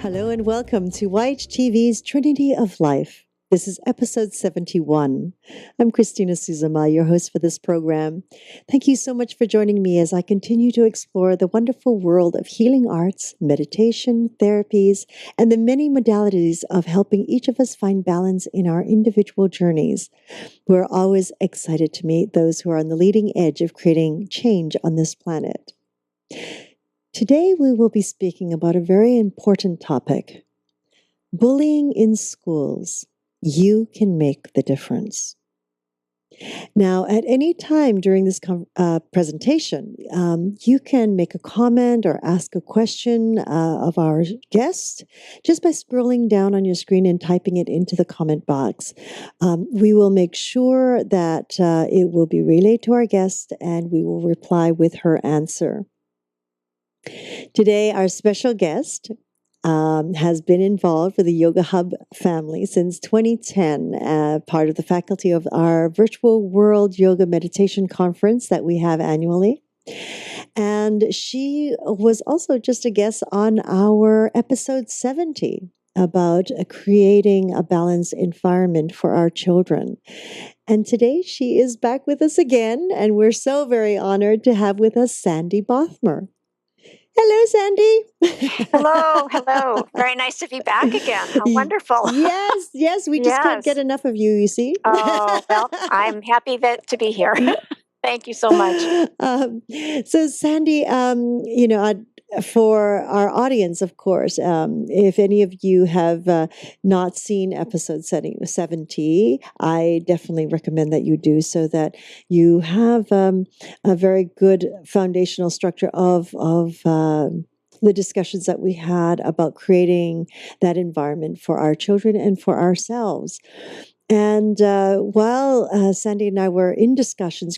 Hello and welcome to YHTV's Trinity of Life. This is episode 71. I'm Christina Suzama, your host for this program. Thank you so much for joining me as I continue to explore the wonderful world of healing arts, meditation, therapies, and the many modalities of helping each of us find balance in our individual journeys. We're always excited to meet those who are on the leading edge of creating change on this planet. Today, we will be speaking about a very important topic, bullying in schools. You can make the difference. Now, at any time during this presentation, you can make a comment or ask a question of our guest just by scrolling down on your screen and typing it into the comment box. We will make sure that it will be relayed to our guest and we will reply with her answer. Today, our special guest has been involved with the Yoga Hub family since 2010, part of the faculty of our virtual World Yoga Meditation Conference that we have annually. And she was also just a guest on our episode 70 about creating a balanced environment for our children. And today she is back with us again, and we're so very honored to have with us Sandy Bothmer. Hello, Sandy. Hello. Very nice to be back again. How wonderful. Yes. We just can't get enough of you, you see. Oh, well, I'm happy to be here. Thank you so much. So, Sandy, for our audience, of course, if any of you have not seen episode 70, I definitely recommend that you do so that you have a very good foundational structure of the discussions that we had about creating that environment for our children and for ourselves. And while Sandy and I were in discussions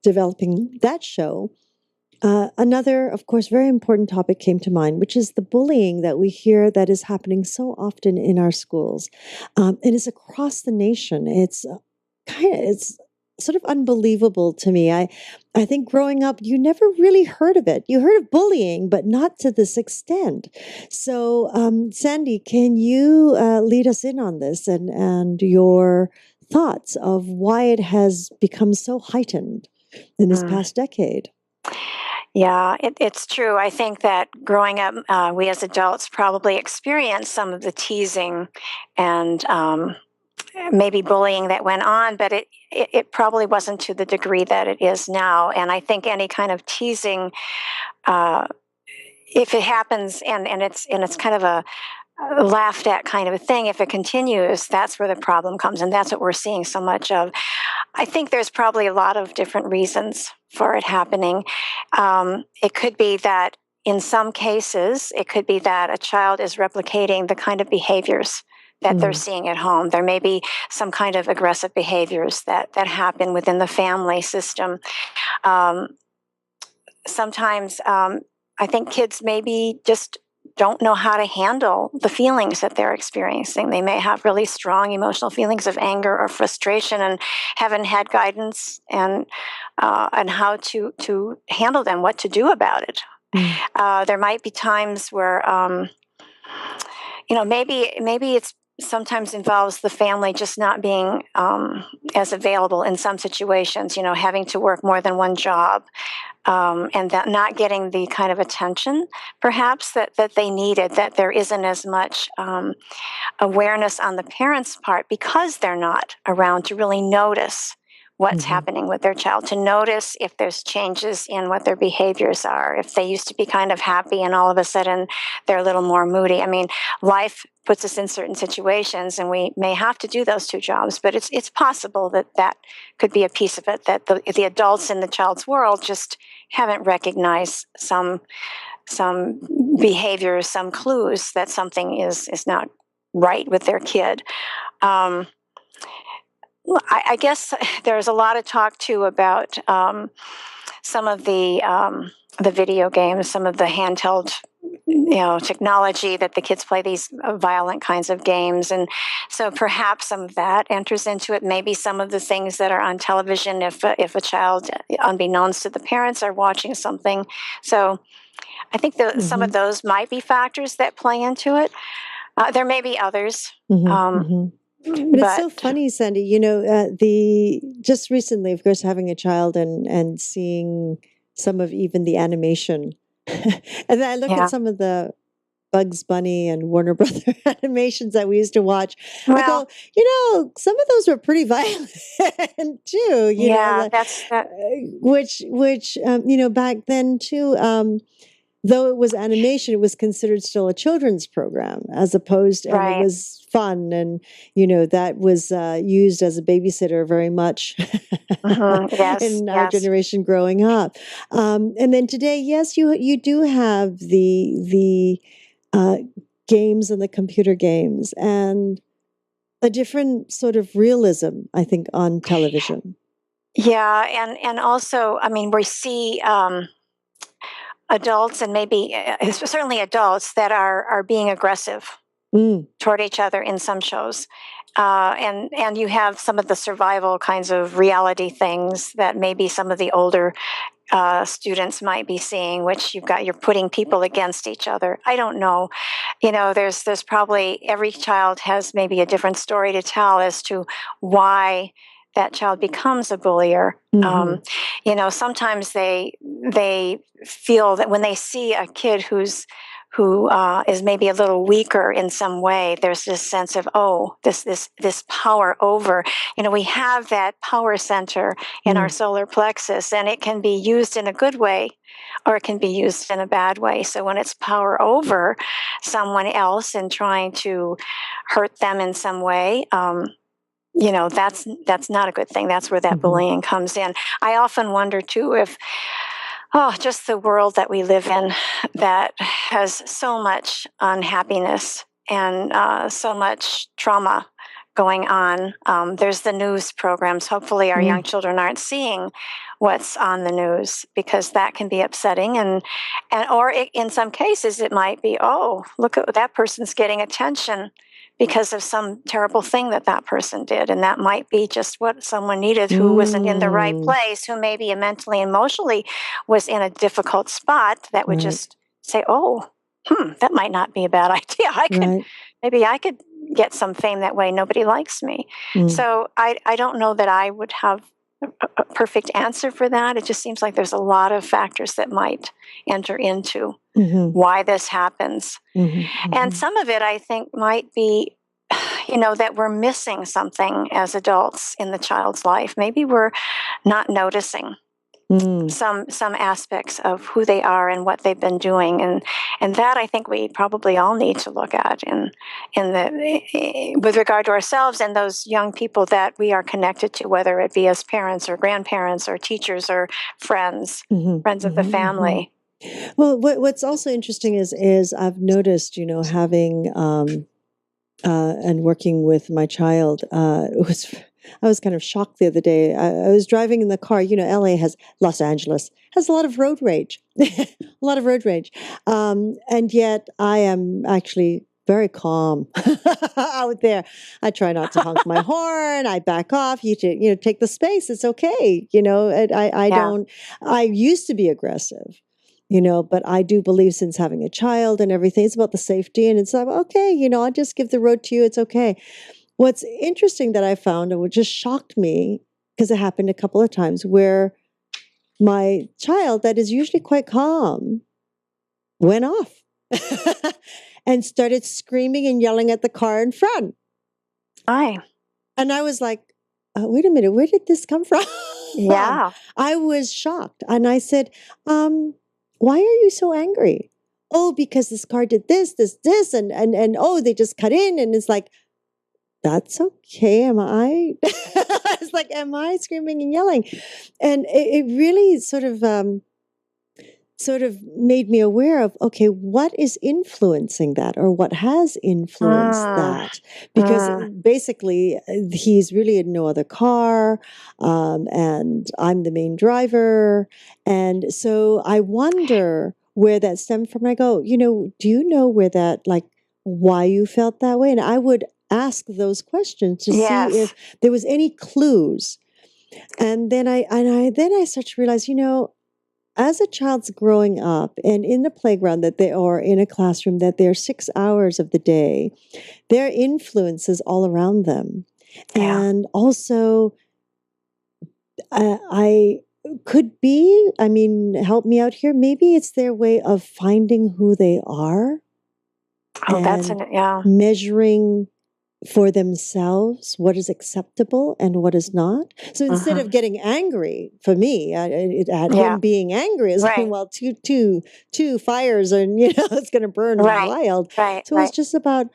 developing that show, another, of course, very important topic came to mind, which is the bullying that we hear that is happening so often in our schools. And it's across the nation. It's sort of unbelievable to me. I think growing up, you never really heard of it. You heard of bullying, but not to this extent. So, Sandy, can you lead us in on this and your thoughts of why it has become so heightened in this past decade? Yeah, it's true. I think that growing up, we as adults probably experienced some of the teasing and maybe bullying that went on, but it probably wasn't to the degree that it is now. And I think any kind of teasing, if it happens and it's kind of a laughed at kind of a thing, if it continues, that's where the problem comes. And that's what we're seeing so much of. I think there's probably a lot of different reasons for it happening. It could be that in some cases, it could be that a child is replicating the kind of behaviors that they're seeing at home. There may be some kind of aggressive behaviors that happen within the family system. Sometimes I think kids maybe just don't know how to handle the feelings that they're experiencing. They may have really strong emotional feelings of anger or frustration and haven't had guidance and how to handle them, what to do about it. There might be times where, maybe it's sometimes involves the family just not being as available in some situations, having to work more than one job. And that not getting the kind of attention, perhaps, that they needed, that there isn't as much awareness on the parents' part because they're not around to really notice what's happening with their child, to notice if there's changes in what their behaviors are, if they used to be kind of happy and all of a sudden they're a little more moody. I mean, life puts us in certain situations and we may have to do those two jobs, but it's possible that could be a piece of it, that the adults in the child's world just haven't recognized some behaviors, some clues that something is not right with their kid. I guess there's a lot of talk too about some of the video games, some of the handheld technology that the kids play, these violent kinds of games. And so perhaps some of that enters into it. Maybe some of the things that are on television, if a child, unbeknownst to the parents, are watching something. So I think some of those might be factors that play into it. There may be others. But it's so But funny, Sandy. The just recently, of course, having a child and seeing some of even the animation, and then I look at yeah, some of the Bugs Bunny and Warner Brother animations that we used to watch. I well, go, some of those were pretty violent too. yeah, that's that. Which back then too. Though it was animation, it was considered still a children's program, as opposed, and it Right. was fun, and that was used as a babysitter very much Yes, in our yes. generation growing up. And then today, yes, you do have the games and the computer games and a different sort of realism, I think, on television. Yeah, and also, I mean, we see adults and maybe certainly adults that are being aggressive Mm, toward each other in some shows. And you have some of the survival kinds of reality things that maybe some of the older students might be seeing, which you're putting people against each other. I don't know. There's probably every child has maybe a different story to tell as to why that child becomes a bullier. hmm Sometimes they feel that when they see a kid who is maybe a little weaker in some way, there's this sense of, oh, this power over. We have that power center in our solar plexus, and it can be used in a good way, or it can be used in a bad way. So when it's power over someone else and trying to hurt them in some way, that's not a good thing. That's where that bullying comes in. I often wonder too if just the world that we live in that has so much unhappiness and so much trauma going on. There's the news programs. Hopefully, our young children aren't seeing what's on the news, because that can be upsetting. In some cases, it might be, oh, look at that person's getting attention because of some terrible thing that person did. And that might be just what someone needed who wasn't in the right place, who maybe mentally and emotionally was in a difficult spot, that would Right. just say, oh, that might not be a bad idea. Right. Maybe I could get some fame that way. Nobody likes me. Mm. So I don't know that I would have a perfect answer for that. It just seems like there's a lot of factors that might enter into why this happens. And some of it, I think, might be, that we're missing something as adults in the child's life. Maybe we're not noticing some aspects of who they are and what they've been doing, and that I think we probably all need to look at with regard to ourselves and those young people that we are connected to, whether it be as parents or grandparents or teachers or friends of the family. Well, what's also interesting is I've noticed, having and working with my child, I was kind of shocked the other day. I was driving in the car. Los Angeles has a lot of road rage, a lot of road rage, and yet I am actually very calm out there. I try not to honk my horn. I back off. Take the space. It's okay. I Yeah. don't. I used to be aggressive. But I do believe, since having a child and everything, it's about the safety, and it's like, okay, I'll just give the road to you. It's okay. What's interesting that I found, and what just shocked me, because it happened a couple of times, where my child, that is usually quite calm, went off and started screaming and yelling at the car in front. Aye. And I was like, wait a minute, where did this come from? Yeah. I was shocked. And I said, why are you so angry? Oh, because this car did this, and oh, they just cut in. And it's like, that's okay. Am I? It's like, am I screaming and yelling? And it really sort of made me aware of, okay, what is influencing that, or what has influenced that? Because basically, he's really in no other car, and I'm the main driver. And so I wonder where that stemmed from. I go, do you know where that, like, why you felt that way? And I would ask those questions to see if there was any clues. And then I start to realize, as a child's growing up and in the playground that they or in a classroom that they're 6 hours of the day, their influence is all around them. Yeah. And also, I could be, I mean, help me out here. Maybe it's their way of finding who they are Oh, that's and yeah. measuring for themselves what is acceptable and what is not. So instead Hmm. of getting angry, for me, at Yeah. him being angry is like, Right. well, two fires, and it's going to burn Right. wild. Right. So it's Right. just about,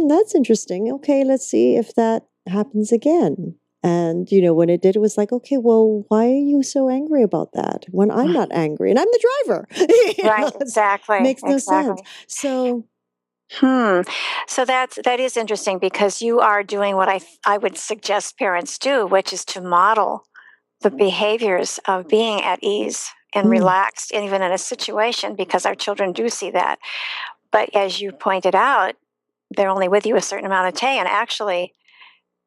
that's interesting. Okay, let's see if that happens again. And when it did, it was like, okay, well, why are you so angry about that when I'm not angry and I'm the driver? Right. It Exactly. makes no sense. Exactly. So, Hmm. So that is interesting because you are doing what I would suggest parents do, which is to model the behaviors of being at ease and mm, relaxed, and even in a situation, because our children do see that. But as you pointed out, they're only with you a certain amount of day, and actually,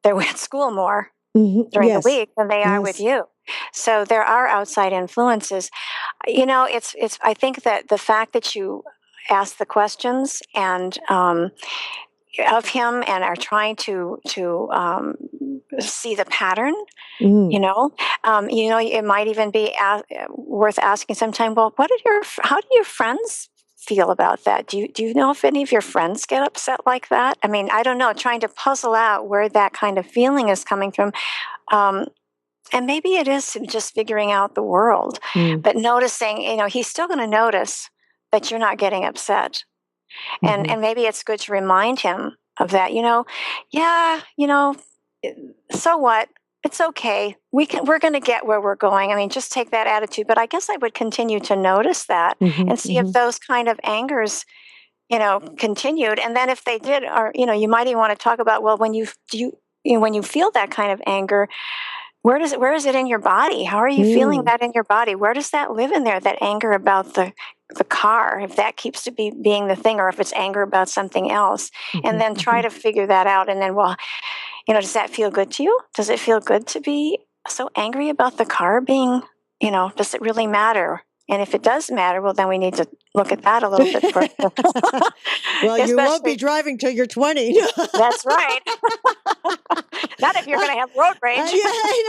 they're at school more during the yes, week than they are with yes. you. So there are outside influences. It's. I think that the fact that you ask the questions and of him and are trying to see the pattern. Mm. It might even be worth asking sometime. Well, how do your friends feel about that? Do you know if any of your friends get upset like that? I mean, I don't know. Trying to puzzle out where that kind of feeling is coming from, um, and maybe it is just figuring out the world, Mm. but noticing. He's still going to notice that you're not getting upset, and Mhm. and maybe it's good to remind him of that. Yeah, so what? It's okay. We're going to get where we're going. I mean, just take that attitude. But I guess I would continue to notice that Mhm, and see if mhm. those kind of angers, continued. And then if they did, or you might even want to talk about, well, when you do when you feel that kind of anger, where is it in your body? How are you feeling Mm. that in your body? Where does that live in there? That anger about the car, if that keeps to being the thing, or if it's anger about something else, and Mhm, then try mhm. to figure that out. And then, well, does that feel good to you? Does it feel good to be so angry about the car being, does it really matter? And if it does matter, well, then we need to look at that a little bit further. Well, you won't be Especially, driving till you're 20. that's right. Not if you're going to have road rage. Yeah, I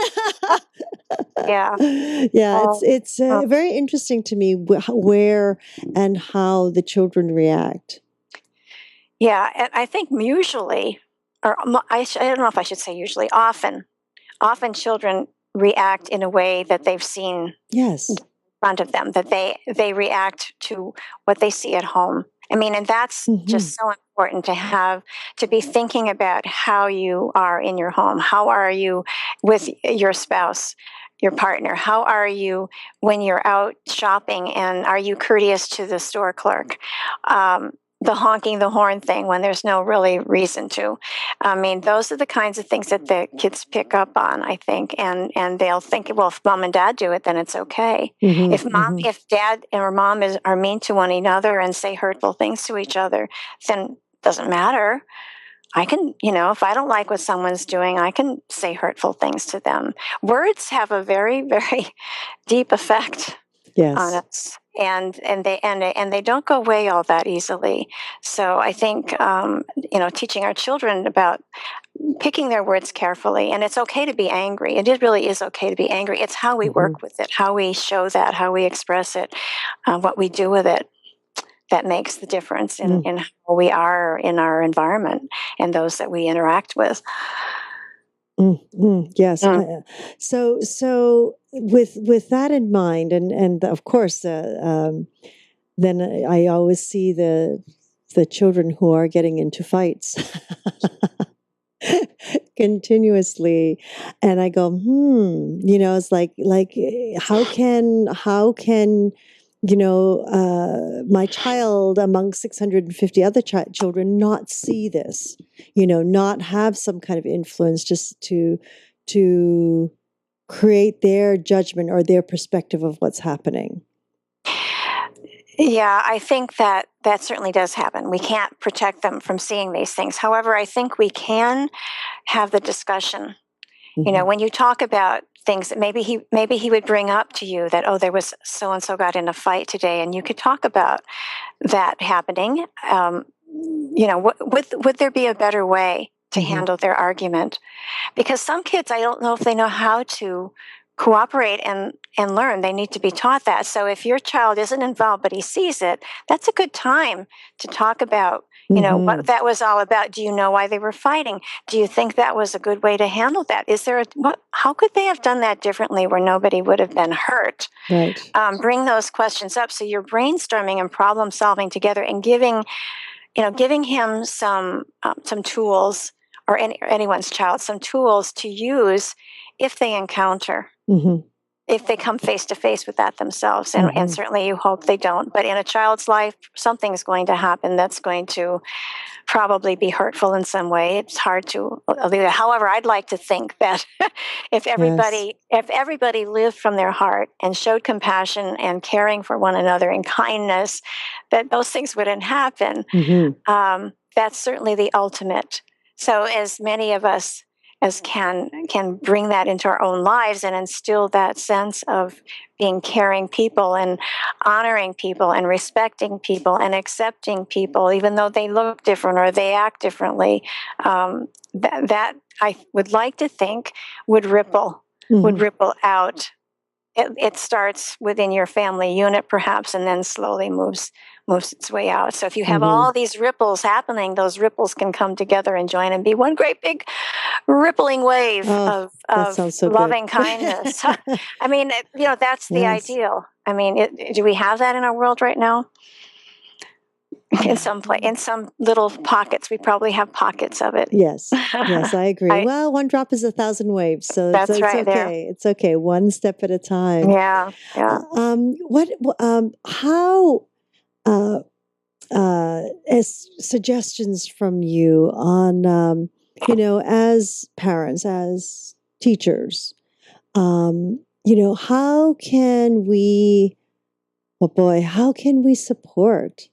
Yeah. know. Yeah, it's Oh, it's oh, very interesting to me where and how the children react. yeah. And I think usually, or I don't know if I should say usually, often children react in a way that they've seen Yes. front of them, that they react to what they see at home. I mean, and that's Mhm. just so important to be thinking about how you are in your home. How are you with your spouse, your partner? How are you when you're out shopping, and are you courteous to the store clerk? The honking the horn thing when there's no really reason to. I mean, those are the kinds of things that the kids pick up on, I think, and they'll think, well, if mom and dad do it, then it's okay. Mhm, mhm. If dad or mom are mean to one another and say hurtful things to each other, then it doesn't matter. I can, if I don't like what someone's doing, I can say hurtful things to them. Words have a very, very deep effect on Yes. us, and they don't go away all that easily. So I think teaching our children about picking their words carefully, and it's okay to be angry. It really is okay to be angry. It's how we Mhm. work with it, how we show that, how we express it, what we do with it, that makes the difference in Mm. in how we are in our environment and those that we interact with. Mm, mm, yes. Mm. So with that in mind, and of course, then I always see the children who are getting into fights continuously, and I go, it's like how can my child among 650 other children not see this, not have some kind of influence just to create their judgment or their perspective of what's happening. Yeah, I think that certainly does happen. We can't protect them from seeing these things. However, I think we can have the discussion. Hmm. When you talk about things that maybe he would bring up to you that, oh, there was so and so got in a fight today, and you could talk about that happening. Would there be a better way to handle their argument? Because some kids, I don't know if they know how to cooperate and learn. They need to be taught that. So if your child isn't involved but he sees it, that's a good time to talk about, what that was all about. Do you know why they were fighting? Do you think that was a good way to handle that? How could they have done that differently where nobody would have been hurt? Right. Bring those questions up. So you're brainstorming and problem solving together, and giving him some tools, or anyone's child, some tools to use if they encounter, if they come face to face with that themselves. And certainly you hope they don't. But in a child's life, something's going to happen that's going to probably be hurtful in some way. It's hard to believe it. However, I'd like to think that if everybody lived from their heart and showed compassion and caring for one another and kindness, that those things wouldn't happen. That's certainly the ultimate. So as many of us as can bring that into our own lives and instill that sense of being caring people and honoring people and respecting people and accepting people, even though they look different or they act differently, that I would like to think would ripple out. It starts within your family unit, perhaps, and then slowly moves its way out. So if you have all these ripples happening, those ripples can come together and join and be one great big rippling wave of so loving kindness. I mean, that's the ideal. I mean, do we have that in our world right now? In some little pockets, we probably have pockets of it. Yes, I agree. Well, one drop is 1,000 waves, so that's it's right okay. There. It's okay, one step at a time. Yeah. How as suggestions from you on as parents, as teachers, how can we support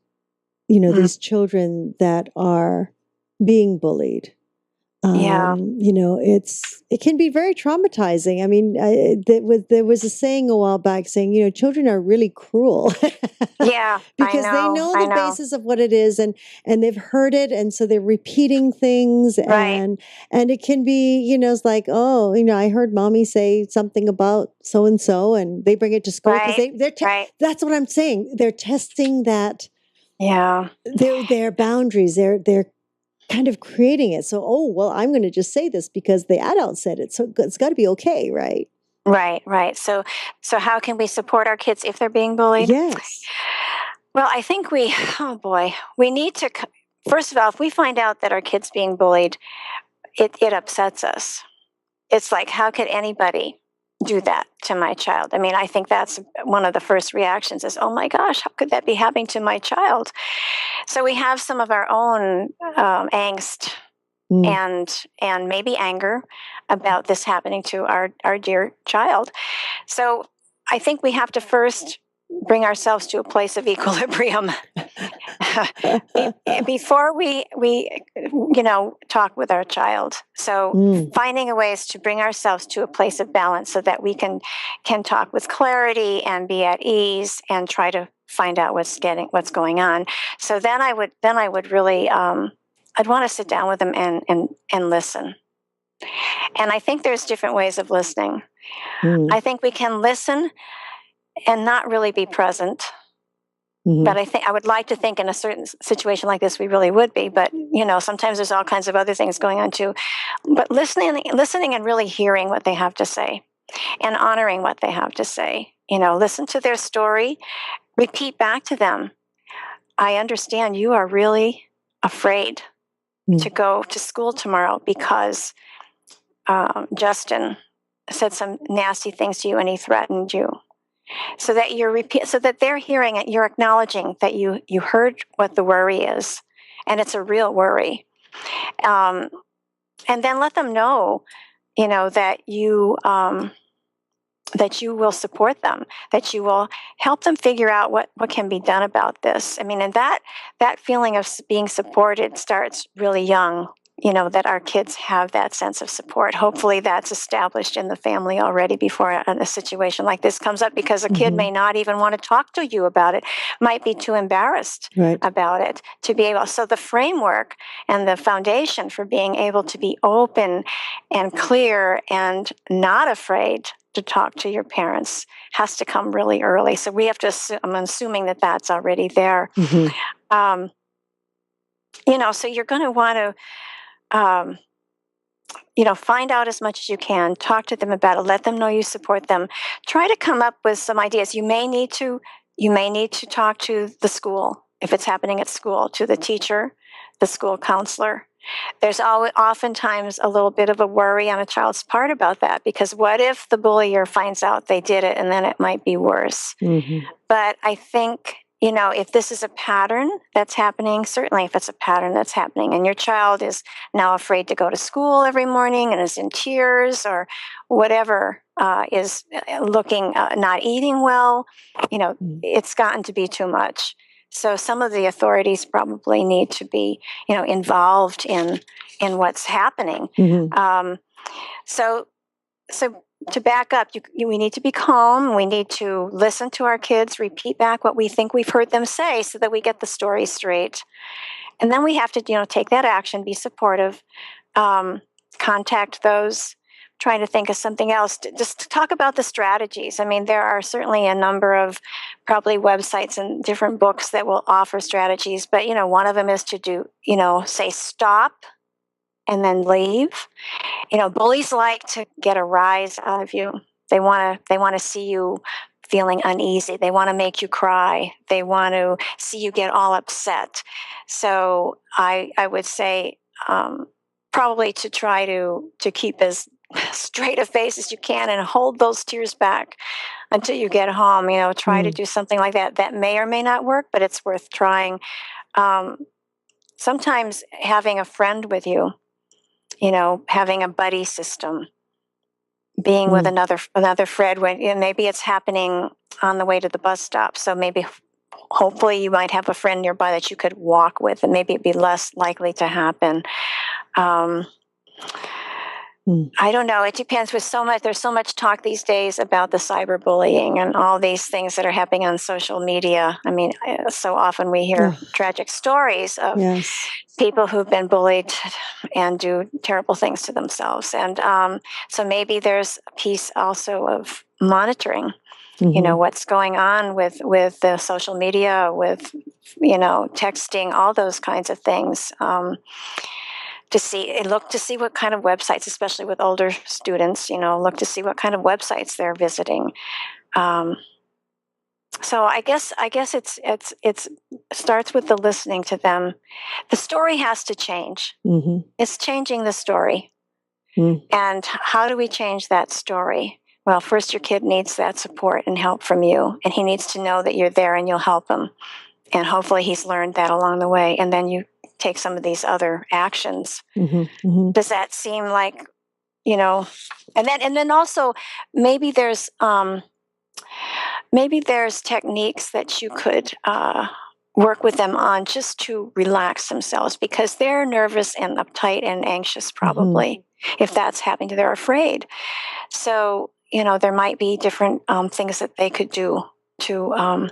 these children that are being bullied? It can be very traumatizing. I mean, there was a saying a while back saying, children are really cruel. Yeah, because they know the basis of what it is, and they've heard it, and so they're repeating things, and it can be, it's like, oh, I heard mommy say something about so and so, and they bring it to school because that's what I'm saying. They're testing that. Yeah, their boundaries. They're kind of creating it. So, I'm going to just say this because the adult said it. So it's got to be okay, right? Right. So how can we support our kids if they're being bullied? Yes. Well, I think we need to, first of all, if we find out that our kid's being bullied, it upsets us. It's like, how could anybody do that to my child? I mean, I think that's one of the first reactions is, oh my gosh, how could that be happening to my child? So we have some of our own angst and maybe anger about this happening to our dear child. So I think we have to first bring ourselves to a place of equilibrium before we talk with our child. So finding ways to bring ourselves to a place of balance so that we can talk with clarity and be at ease and try to find out what's going on. So then I would really I'd want to sit down with them and listen. And I think there's different ways of listening. I think we can listen and not really be present. But I would like to think in a certain situation like this, we really would be. But, sometimes there's all kinds of other things going on too. But listening and really hearing what they have to say and honoring what they have to say. Listen to their story, repeat back to them. I understand you are really afraid to go to school tomorrow because Justin said some nasty things to you and he threatened you. So that so that they're hearing it, you're acknowledging that you heard what the worry is, and it's a real worry. And then let them know, that you will support them, that you will help them figure out what can be done about this. I mean, and that feeling of being supported starts really young. that our kids have that sense of support. Hopefully that's established in the family already before a situation like this comes up, because a kid may not even want to talk to you about it, might be too embarrassed about it to be able. So the framework and the foundation for being able to be open and clear and not afraid to talk to your parents has to come really early. So we have to I'm assuming that that's already there. So you're going to want to find out as much as you can, talk to them about it, let them know you support them. Try to come up with some ideas. You may need to talk to the school, if it's happening at school, to the teacher, the school counselor. There's oftentimes a little bit of a worry on a child's part about that, because what if the bullier finds out they did it, and then it might be worse. But I think, if this is a pattern that's happening, certainly if it's a pattern that's happening, and your child is now afraid to go to school every morning and is in tears or whatever, is looking, not eating well, it's gotten to be too much. So some of the authorities probably need to be, involved in what's happening. So to back up, we need to be calm. We need to listen to our kids, repeat back what we think we've heard them say, so that we get the story straight. And then we have to, take that action, be supportive, contact those. Trying to think of something else, just to talk about the strategies. I mean, there are certainly a number of probably websites and different books that will offer strategies, but one of them is to do, say stop and then leave. Bullies like to get a rise out of you. They want to see you feeling uneasy. They want to make you cry. They want to see you get all upset. So I would say probably to try to keep as straight a face as you can and hold those tears back until you get home. Try to do something like that. That may or may not work, but it's worth trying. Sometimes having a friend with you, having a buddy system, being with another friend when maybe it's happening on the way to the bus stop. So maybe hopefully you might have a friend nearby that you could walk with, and maybe it'd be less likely to happen. I don't know. It depends. There's so much talk these days about the cyberbullying and all these things that are happening on social media. I mean, so often we hear tragic stories of people who've been bullied and do terrible things to themselves. And so maybe there's a piece also of monitoring, what's going on with the social media, with, texting, all those kinds of things. Look to see what kind of websites, especially with older students, look to see what kind of websites they're visiting. So I guess it's starts with the listening to them. The story has to change. It's changing the story. And how do we change that story? Well, first your kid needs that support and help from you, and he needs to know that you're there and you'll help him. And hopefully he's learned that along the way. And then you take some of these other actions. Does that seem like, and then also maybe there's techniques that you could work with them on just to relax themselves, because they're nervous and uptight and anxious probably. If that's happening, they're afraid. So, there might be different things that they could do to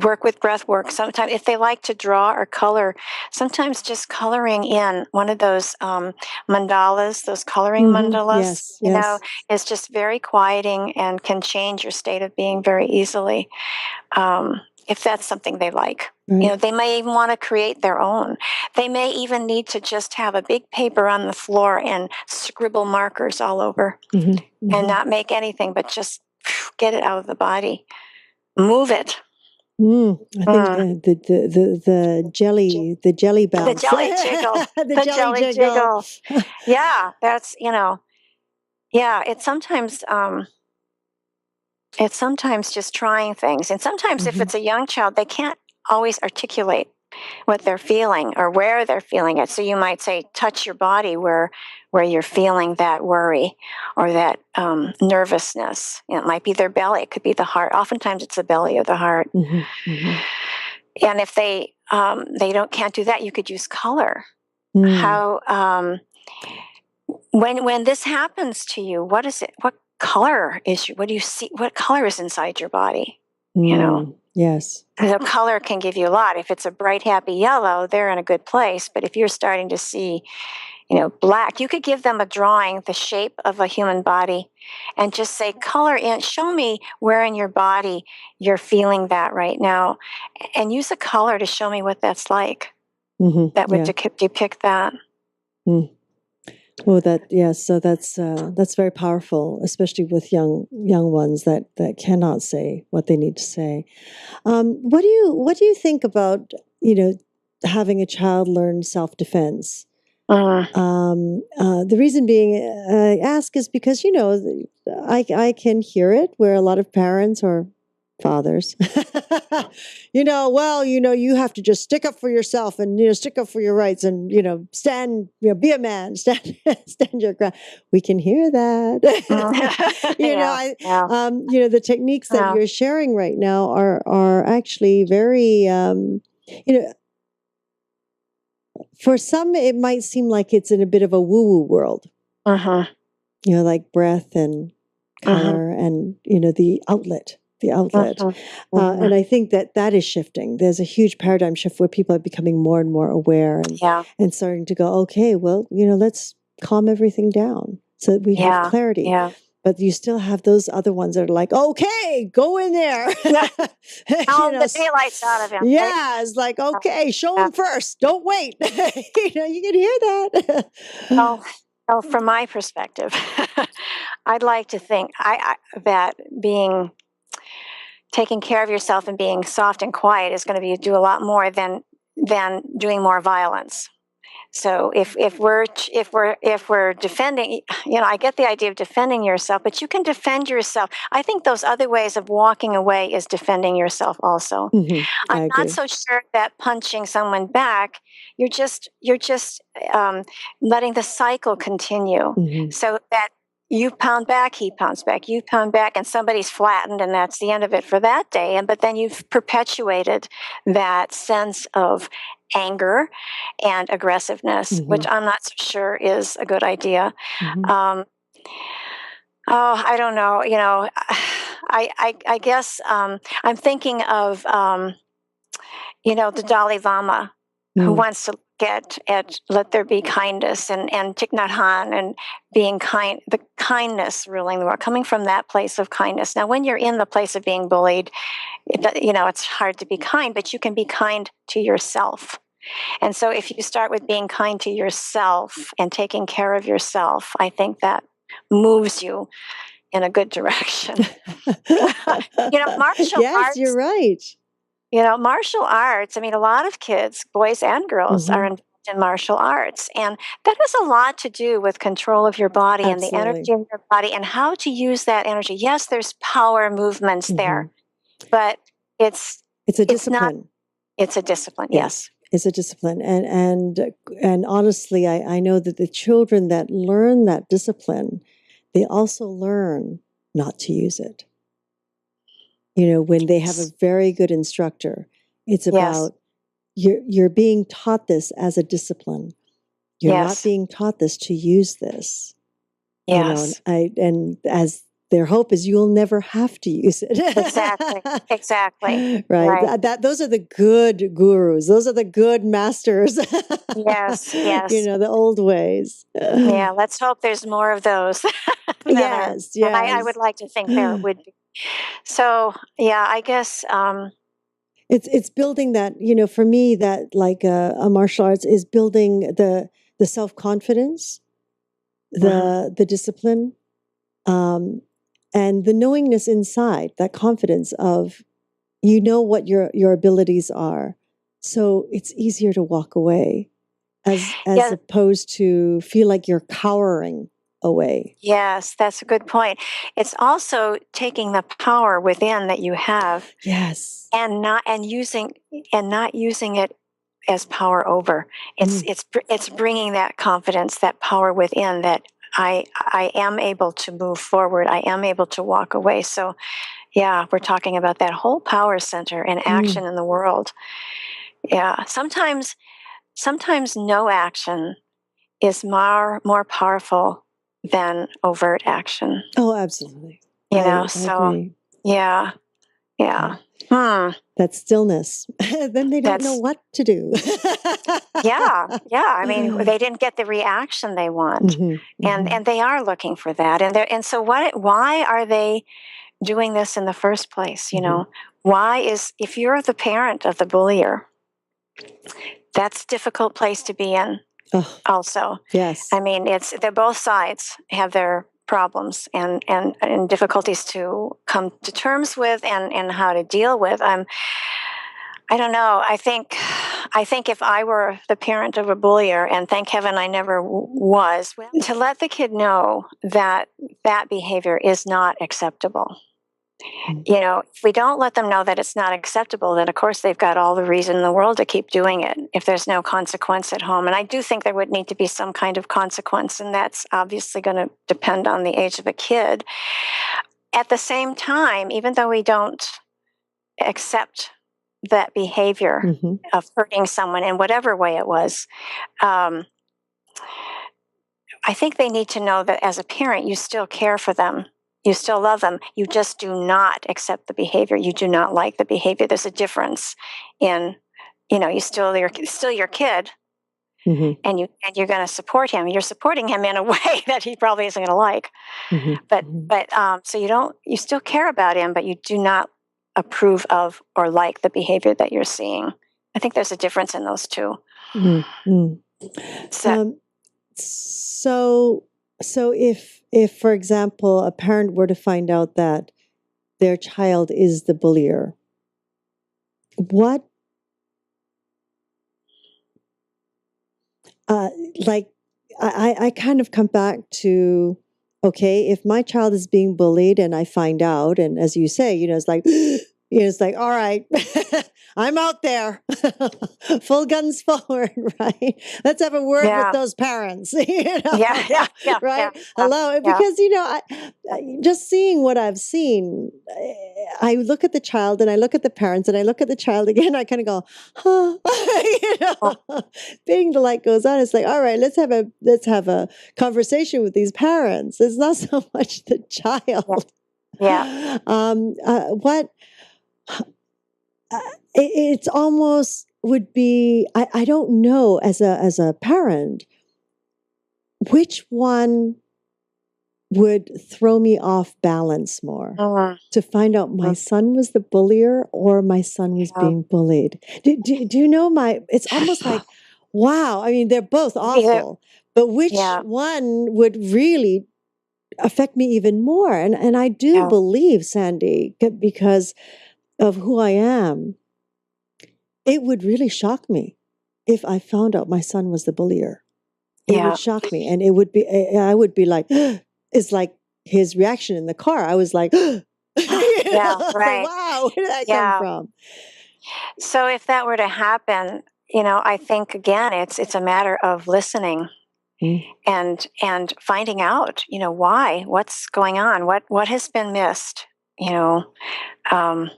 work with breath work. Sometimes if they like to draw or color, sometimes just coloring in one of those mandalas, those coloring mandalas, is just very quieting and can change your state of being very easily. If that's something they like. They may even want to create their own. They may even need to just have a big paper on the floor and scribble markers all over and not make anything, but just get it out of the body. Move it. I think the jelly bounce. The jelly jiggle. the jelly jiggle. Yeah, that's, it's sometimes just trying things. And sometimes if it's a young child, they can't always articulate what they're feeling or where they're feeling it. So you might say, touch your body where you're feeling that worry or that nervousness. It might be their belly. It could be the heart. Oftentimes it's the belly or the heart. And if they can't do that, you could use color. how when this happens to you, what is it? What color is you? What do you see? What color is inside your body? You know, Yes. the color can give you a lot. If it's a bright, happy yellow, they're in a good place. But if you're starting to see, black, you could give them a drawing, the shape of a human body, and just say, color in, show me where in your body you're feeling that right now, and use a color to show me what that's like. That would depict that. Well, so that's very powerful, especially with young ones that cannot say what they need to say. What do you think about having a child learn self-defense? The reason being I ask is because I can hear it where a lot of parents or fathers, you have to just stick up for yourself and stick up for your rights and stand, be a man, stand your ground. We can hear that. The techniques that you're sharing right now are actually very for some, it might seem like it's in a bit of a woo-woo world. Like breath and color and, the outlet. And I think that is shifting. There's a huge paradigm shift where people are becoming more and more aware and starting to go, okay, well, let's calm everything down so that we have clarity. Yeah. But you still have those other oons that are like, okay, go in there. The daylights out of him. Yeah, right? It's like, okay, show him first. Don't wait. You can hear that. Well, from my perspective, I'd like to think that taking care of yourself and being soft and quiet is going to do a lot more than doing more violence. So if we're defending, I get the idea of defending yourself, but you can defend yourself. I think those other ways of walking away is defending yourself also. I'm not so sure that punching someone back, you're just letting the cycle continue, so that you pound back, he pounds back, you pound back, and somebody's flattened, and that's the end of it for that day. But then you've perpetuated that sense of anger and aggressiveness, which I'm not so sure is a good idea. I don't know. I guess I'm thinking of the Dalai Lama, who wants to get at let there be kindness and Thich Nhat Hanh and being kind, the kindness ruling the world, coming from that place of kindness. Now, when you're in the place of being bullied, it's hard to be kind, but you can be kind to yourself. And so if you start with being kind to yourself and taking care of yourself, I think that moves you in a good direction. Martial arts. You're right. Martial arts, a lot of kids, boys and girls, are involved in martial arts. And that has a lot to do with control of your body and the energy of your body and how to use that energy. Yes, there's power movements there, but it's a discipline. It's a discipline, yes. It's a discipline. And honestly, I know that the children that learn that discipline, they also learn not to use it. When they have a very good instructor, it's about you're being taught this as a discipline. You're not being taught this to use this. Yes. And as their hope is you'll never have to use it. Exactly. Right. Those are the good gurus. Those are the good masters. Yes. The old ways. Yeah, let's hope there's more of those. Yes. I would like to think there would be. So, I guess it's building that, for me, that like a martial arts is building the self-confidence, the discipline, and the knowingness inside, that confidence of, what your abilities are. So it's easier to walk away as opposed to feel like you're cowering away. Yes, that's a good point. It's also taking the power within that you have. Yes. And not using it as power over. It's bringing that confidence, that power within, that I am able to move forward. I am able to walk away. So, we're talking about that whole power center in action in the world. Yeah. Sometimes sometimes no action is more powerful than overt action. Oh, absolutely. I So agree. yeah, yeah. Hmm. That stillness. Then they don't know That's what to do. yeah, yeah. I mean, they didn't get the reaction they want, Mhm, mhm, and they are looking for that. And so what? Why are they doing this in the first place? mhm. Why is if you're the parent of the bullier, that's a difficult place to be in. Oh, Also, yes. I mean, they're both sides have their problems and difficulties to come to terms with and how to deal with. I don't know. I think if I were the parent of a bullier, and thank heaven I never was, to let the kid know that that behavior is not acceptable. Mm. If we don't let them know that it's not acceptable, then of course they've got all the reason in the world to keep doing it if there's no consequence at home. And I do think there would need to be some kind of consequence, and that's obviously going to depend on the age of a kid. At the same time, even though we don't accept that behavior Mhm, of hurting someone in whatever way it was, um, I think they need to know that as a parent, you still care for them. You still love them. You just do not accept the behavior. You do not like the behavior. There's a difference in, you're still your kid, mhm, and you're going to support him. You're supporting him in a way that he probably isn't going to like. mhm, But mhm, but so you still care about him, but you do not approve of or like the behavior that you're seeing. I think there's a difference in those two. mm, mm. So Um, so, if, for example, a parent were to find out that their child is the bullier, what, uh, like, I kind of come back to, okay, if my child is being bullied and I find out, and as you say, it's like, it's like, all right, I'm out there, full guns forward, right? Let's have a word with yeah, those parents, yeah, yeah, yeah, yeah, right? yeah, Hello, yeah, because just seeing what I've seen, I look at the child and I look at the parents and I look at the child again. I kind of go, huh, oh, being the light goes on. It's like, all right, let's have a conversation with these parents. It's not so much the yeah, child. yeah, What it's almost would be. I don't know as a parent which one would throw me off balance more. mhm, To find out my son was the bullier or my son was yeah. being bullied. Do you know it's almost like, wow. I mean, they're both Either, awful, but which yeah, one would really affect me even more? And I do yeah, believe, Sandy, because of who I am, it would really shock me if I found out my son was the bullier. It would yeah, shock me. And it would be, I would be like, it's like his reaction in the car. I was like, yeah, I was like, right, wow, where did that come yeah. from? So if that were to happen, I think again, it's a matter of listening Mm, and finding out, why, what's going on, what has been missed, you know, um,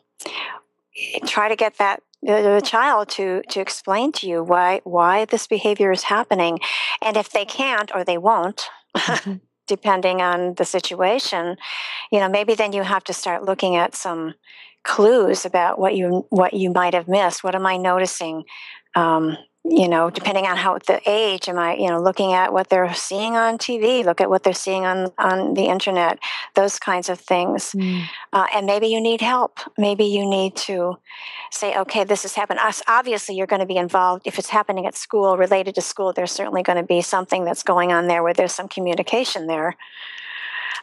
try to get the child to explain to you why this behavior is happening, and if they can't or they won't, mhm, depending on the situation, maybe then you have to start looking at some clues about what you might have missed. What am I noticing? Depending on how the age, am I, looking at what they're seeing on TV, look at what they're seeing on the internet, those kinds of things. mm, And maybe you need help. Maybe you need to say, okay, this has happened. Obviously, you're going to be involved. If it's happening at school, related to school, there's certainly going to be something that's going on there where there's some communication there.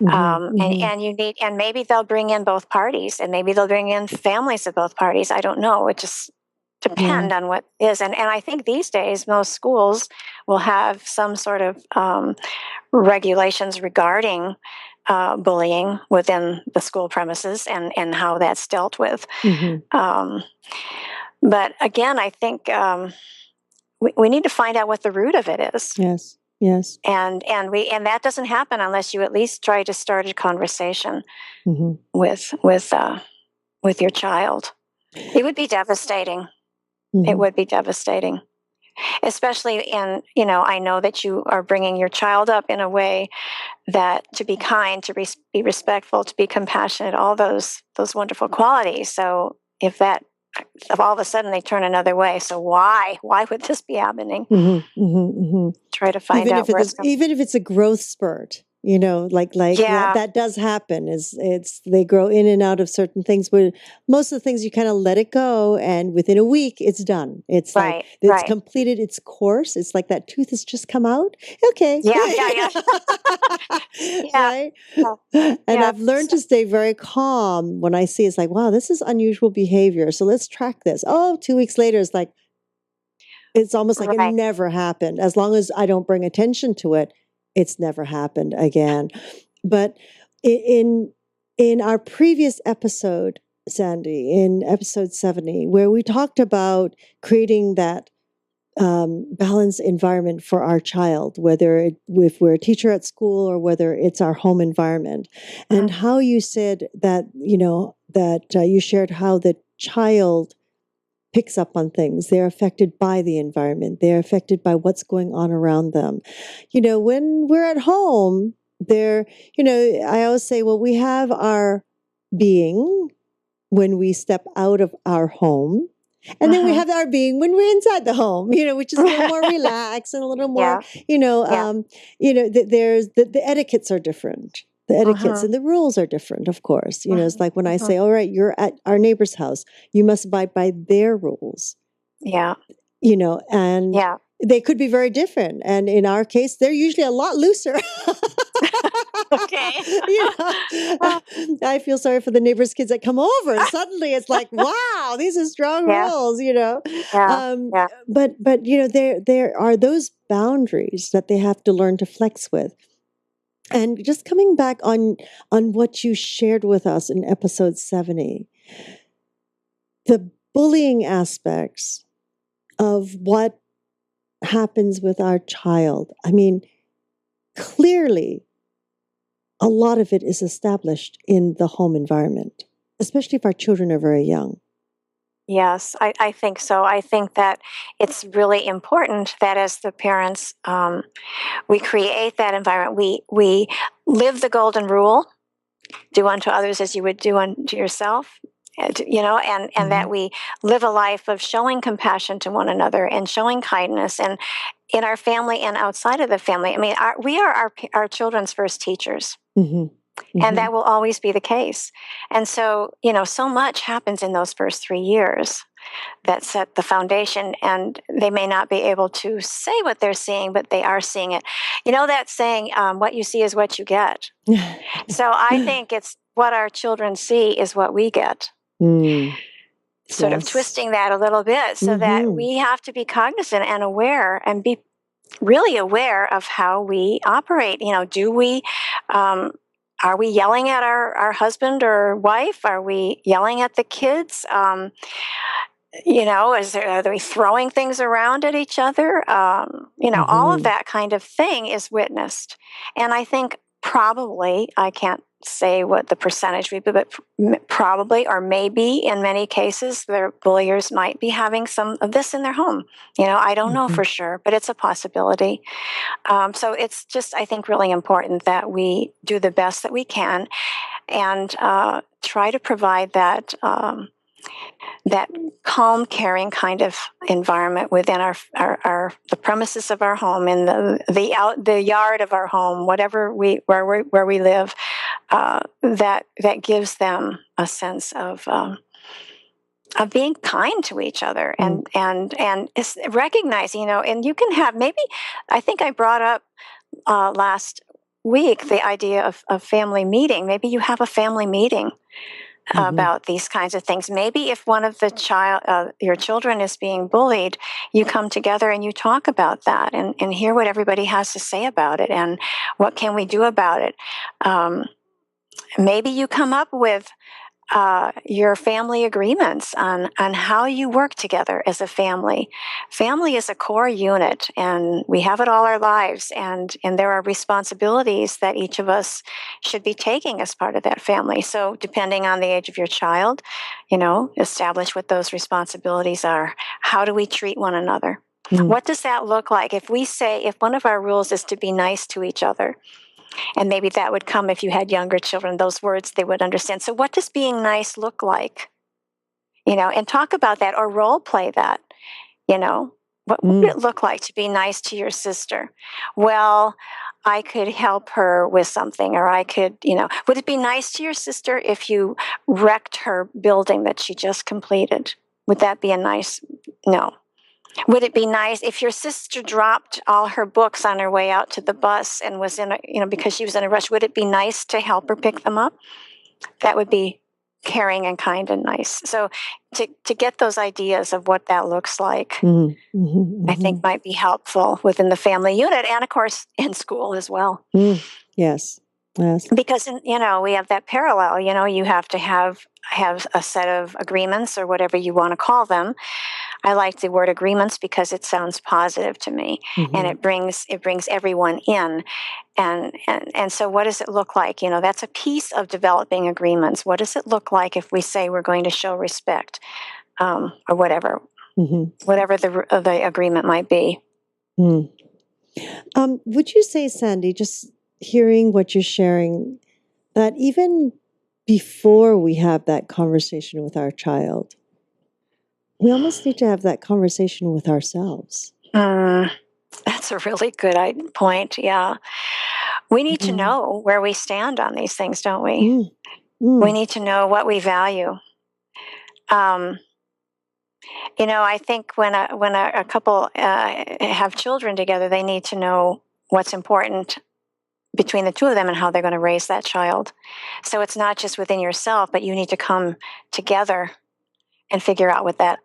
mhm, And, mhm, and you need, and maybe they'll bring in both parties, and maybe they'll bring in families of both parties. I don't know. It just yeah. depend on what is. And I think these days, most schools will have some sort of regulations regarding bullying within the school premises and how that's dealt with. Mhm, Um, but again, I think we need to find out what the root of it is. yes. Yes. And that doesn't happen unless you at least try to start a conversation Mhm, with your child. It would be devastating. It mhm. would be devastating. especially in, I know that you are bringing your child up in a way that to be kind, to be respectful, to be compassionate, all those wonderful qualities. So if all of a sudden they turn another way, so why would this be happening? Try to find out where it's coming. Even if it's a growth spurt, like Yeah. that does happen. It's they grow in and out of certain things, but most of the things you kind of let it go, and within a week it's done. It's Right, like it's right. completed its course. It's like that tooth has just come out. Okay. Yeah. Right. And I've learned to stay very calm when I see it's like, wow, this is unusual behavior. So let's track this. Oh, 2 weeks later, it's like it's almost like it Right. never happened. As long as I don't bring attention to it, it's never happened again. But in our previous episode, Sandy, in episode 70, where we talked about creating that balanced environment for our child, if we're a teacher at school or whether it's our home environment, and how you said that, you shared how the child picks up on things. They're affected by the environment. They're affected by what's going on around them. When we're at home, I always say, well, we have our being when we step out of our home. And then we have our being when we're inside the home, which is a little more relaxed and a little more, there's the etiquettes are different. The etiquettes and the rules are different, of course. It's like when I say, all right, you're at our neighbor's house, you must abide by their rules. Yeah. And they could be very different. And in our case, they're usually a lot looser. Okay. I feel sorry for the neighbors' kids that come over, and suddenly it's like, wow, these are strong rules, But there are those boundaries that they have to learn to flex with. And just coming back on what you shared with us in episode 70, the bullying aspects of what happens with our child. I mean, clearly, a lot of it is established in the home environment, especially if our children are very young. Yes, I think so. I think that it's really important that as the parents, we create that environment. We live the golden rule: do unto others as you would do unto yourself. And that we live a life of showing compassion to one another and showing kindness, and in our family and outside of the family. I mean, we are our children's first teachers. And that will always be the case. And so, so much happens in those first 3 years that set the foundation, and they may not be able to say what they're seeing, but they are seeing it. That saying, what you see is what you get. So I think it's what our children see is what we get. Sort of twisting that a little bit so that we have to be cognizant and aware and be really aware of how we operate. Do we, are we yelling at our husband or wife? Are we yelling at the kids? Are we throwing things around at each other? All of that kind of thing is witnessed. And I think probably, I can't say what the percentage would be, but probably or maybe in many cases, their bulliers might be having some of this in their home. I don't know for sure, but it's a possibility. So it's just, I think, really important that we do the best that we can and try to provide that that calm, caring kind of environment within the premises of our home, in the yard of our home, whatever where we live, that gives them a sense of being kind to each other and recognizing, and you can have maybe, I think I brought up last week the idea of family meeting. Maybe you have a family meeting about these kinds of things. Maybe if one of your children is being bullied, you come together and you talk about that and hear what everybody has to say about it and what can we do about it. Maybe you come up with your family agreements on how you work together as a family. Family is a core unit, and we have it all our lives, and there are responsibilities that each of us should be taking as part of that family. So depending on the age of your child, establish what those responsibilities are. How do we treat one another? Mm. What does that look like? If we say, if one of our rules is to be nice to each other, and maybe that would come if you had younger children, those words they would understand. So what does being nice look like? And talk about that or role play that, what would Mm. it look like to be nice to your sister? Well, I could help her with something, or I could, would it be nice to your sister if you wrecked her building that she just completed? Would that be a nice? No. Would it be nice if your sister dropped all her books on her way out to the bus and was because she was in a rush? Would it be nice to help her pick them up? That would be caring and kind and nice. So to get those ideas of what that looks like, Mm-hmm. Mm-hmm. I think might be helpful within the family unit and, of course, in school as well. Mm. Yes. Yes. Because we have that parallel. You have to have a set of agreements or whatever you want to call them. I like the word agreements because it sounds positive to me, Mm-hmm. and it brings everyone in. And so, what does it look like? That's a piece of developing agreements. What does it look like if we say we're going to show respect, or whatever, whatever the agreement might be? Mm. Would you say, Sandy, just hearing what you're sharing, that even before we have that conversation with our child, we almost need to have that conversation with ourselves? That's a really good point. Yeah. We need to Mm. know where we stand on these things, don't we? Mm. Mm. We need to know what we value. I think when a couple have children together, they need to know what's important between the two of them and how they're going to raise that child. So it's not just within yourself, but you need to come together and figure out what that